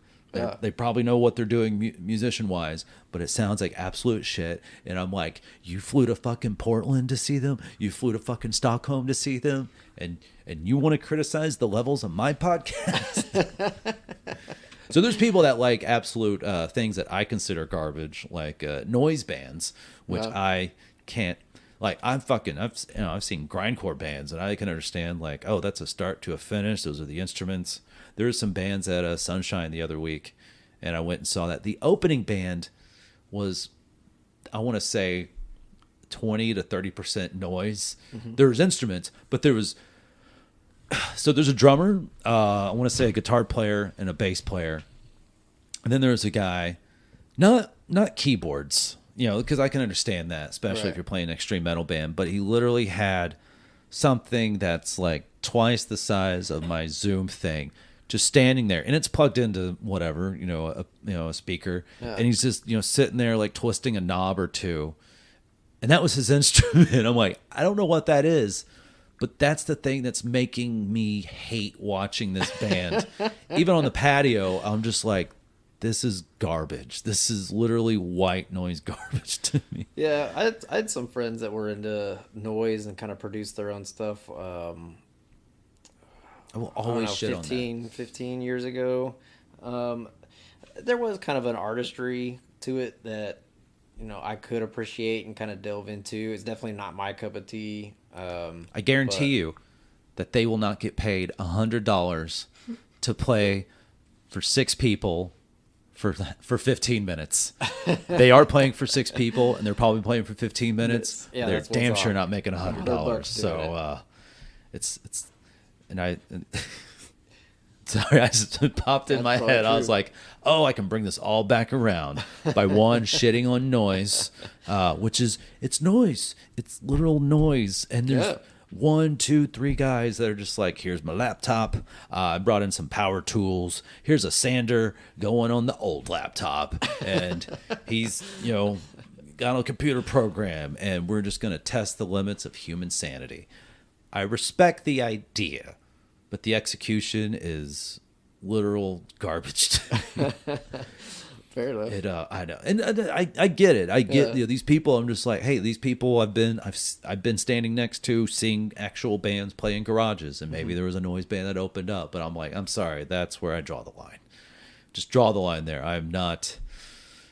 They probably know what they're doing musician-wise, but it sounds like absolute shit. And I'm like, you flew to fucking Portland to see them? You flew to fucking Stockholm to see them? And you want to criticize the levels of my podcast? So there's people that like absolute things that I consider garbage, like noise bands, which I can't. Like I've seen grindcore bands, and I can understand like, oh, that's a start to a finish. Those are the instruments. There were some bands at Sunshine the other week, and I went and saw that. The opening band was, I want to say, 20 to 30% noise. Mm-hmm. There was instruments, but there's a drummer, I want to say a guitar player and a bass player, and then there was a guy, not keyboards, because I can understand that, especially if you're playing an extreme metal band, but he literally had something that's like twice the size of my Zoom thing, just standing there, and it's plugged into whatever, a speaker, and he's just, sitting there like twisting a knob or two, and that was his instrument. I'm like, I don't know what that is, but that's the thing that's making me hate watching this band. Even on the patio, I'm just like, this is garbage. This is literally white noise garbage to me. Yeah, I had some friends that were into noise and kind of produced their own stuff. I will always shit on that. 15 years ago. There was kind of an artistry to it that, I could appreciate and kind of delve into. It's definitely not my cup of tea. I guarantee you that they will not get paid $100 to play for 6 people for 15 minutes. They are playing for 6 people, and they're probably playing for 15 minutes. Yeah, they're damn sure not making $100. So it's and I sorry, I just popped in my head. True. I was like, oh, I can bring this all back around by one shitting on noise, which is, it's noise. It's literal noise. And there's 1, 2, 3 guys that are just like, here's my laptop. I brought in some power tools. Here's a sander going on the old laptop. And he's, got a computer program, and we're just going to test the limits of human sanity. I respect the idea, but the execution is literal garbage. Fair enough. I know, and I get it. I get these people. I'm just like, hey, these people I've been standing next to, seeing actual bands play in garages, and maybe there was a noise band that opened up. But I'm like, I'm sorry, that's where I draw the line. Just draw the line there. I'm not.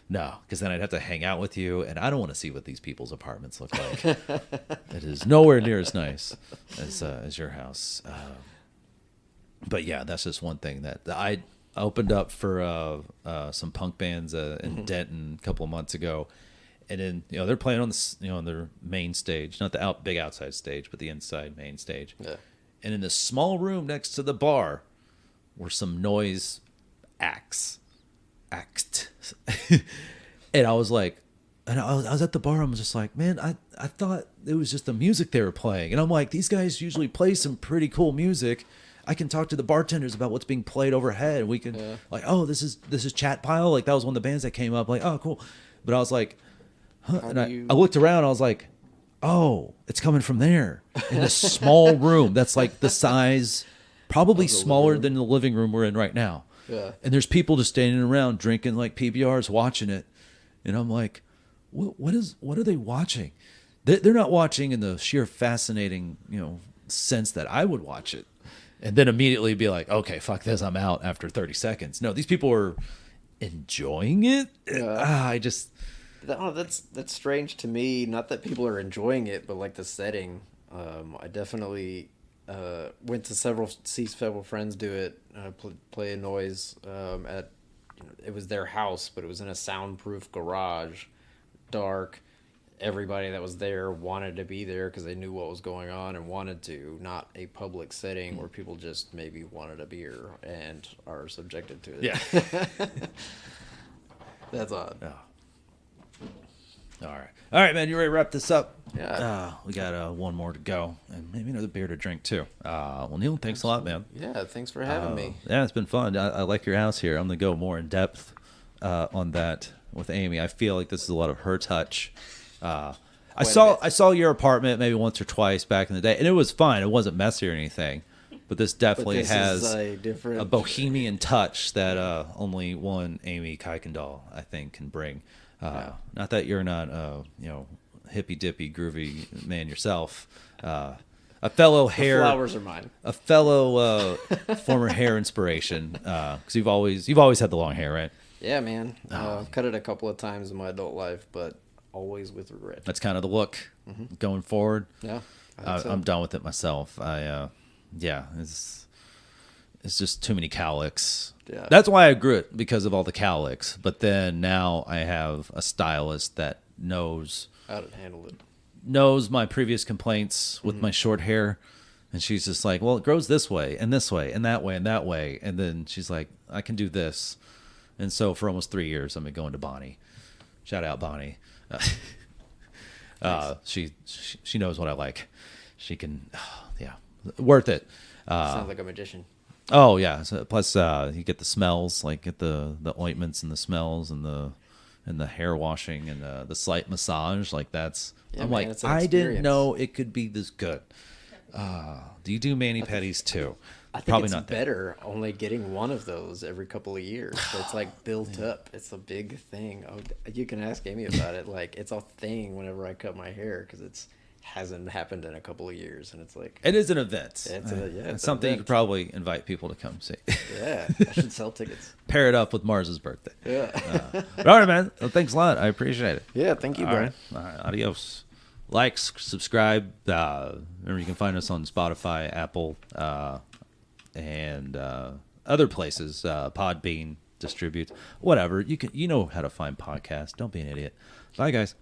No, because then I'd have to hang out with you, and I don't want to see what these people's apartments look like. It is nowhere near as nice as your house. But yeah, that's just one thing that I opened up for some punk bands in Denton a couple of months ago, and then they're playing on on their main stage, not the big outside stage, but the inside main stage. Yeah. And in this small room next to the bar were some noise acts. And I was like, and I was at the bar. I'm just like, man, I thought it was just the music they were playing, and I'm like, these guys usually play some pretty cool music. I can talk to the bartenders about what's being played overhead, and we can like, oh, this is Chat Pile. Like that was one of the bands that came up. Like, oh, cool. But I was like, huh? And I looked around. I was like, oh, it's coming from there in this small room that's like the size, probably smaller than the living room we're in right now. Yeah. And there's people just standing around drinking like PBRs, watching it, and I'm like, what are they watching? They're not watching in the sheer fascinating sense that I would watch it. And then immediately be like, okay, fuck this, I'm out after 30 seconds. No, these people are enjoying it. That's strange to me. Not that people are enjoying it, but like the setting. I definitely went to see several friends do it, play a noise at. It was their house, but it was in a soundproof garage, dark. Everybody that was there wanted to be there because they knew what was going on and wanted to, not a public setting where people just maybe wanted a beer and are subjected to it. Yeah. That's odd. Oh. All right, man. You ready to wrap this up? Yeah. We got one more to go, and maybe another beer to drink too. Well, Neil, thanks a lot, man. Yeah, thanks for having me. Yeah, it's been fun. I like your house here. I'm gonna go more in depth on that with Amy. I feel like this is a lot of her touch. I saw your apartment maybe once or twice back in the day, and it was fine. It wasn't messy or anything, but this definitely has a bohemian touch that only one Amy Kuykendall, I think, can bring. Not that you're not hippy dippy groovy man yourself. A fellow hair. The flowers are mine. A fellow former hair inspiration, because you've always had the long hair, right? Yeah, man. I've cut it a couple of times in my adult life, but always with regret. That's kind of the look going forward. Yeah, I'm done with it myself. It's just too many cowlicks. Yeah. That's why I grew it, because of all the cowlicks. But then now I have a stylist that knows how to handle it. Knows my previous complaints with my short hair, and she's just like, well, it grows this way and this way and that way and that way, and then she's like, I can do this. And so for almost 3 years I've been going to Bonnie. Shout out Bonnie. She knows what I like. She can, worth it. Sounds like a magician. Oh yeah. So, plus, you get the smells, like get the ointments and the smells and the hair washing and the slight massage. Like that's. Yeah, I'm man, like, I didn't know it could be this good. Do you do mani-pedis too? I think Probably it's not better only getting one of those every couple of years. So it's like built up. It's a big thing. Oh, you can ask Amy about it. Like it's a thing whenever I cut my hair because it's hasn't happened in a couple of years, and it's like it is an event. It's something you could probably invite people to come see. Yeah, I should sell tickets. Pair it up with Mars's birthday. Yeah. All right, man. Well, thanks a lot. I appreciate it. Yeah, thank you, Brian. All right. Adios. Like, subscribe. Remember, you can find us on Spotify, Apple, and other places. Podbean distributes. Whatever. You know how to find podcasts. Don't be an idiot. Bye, guys.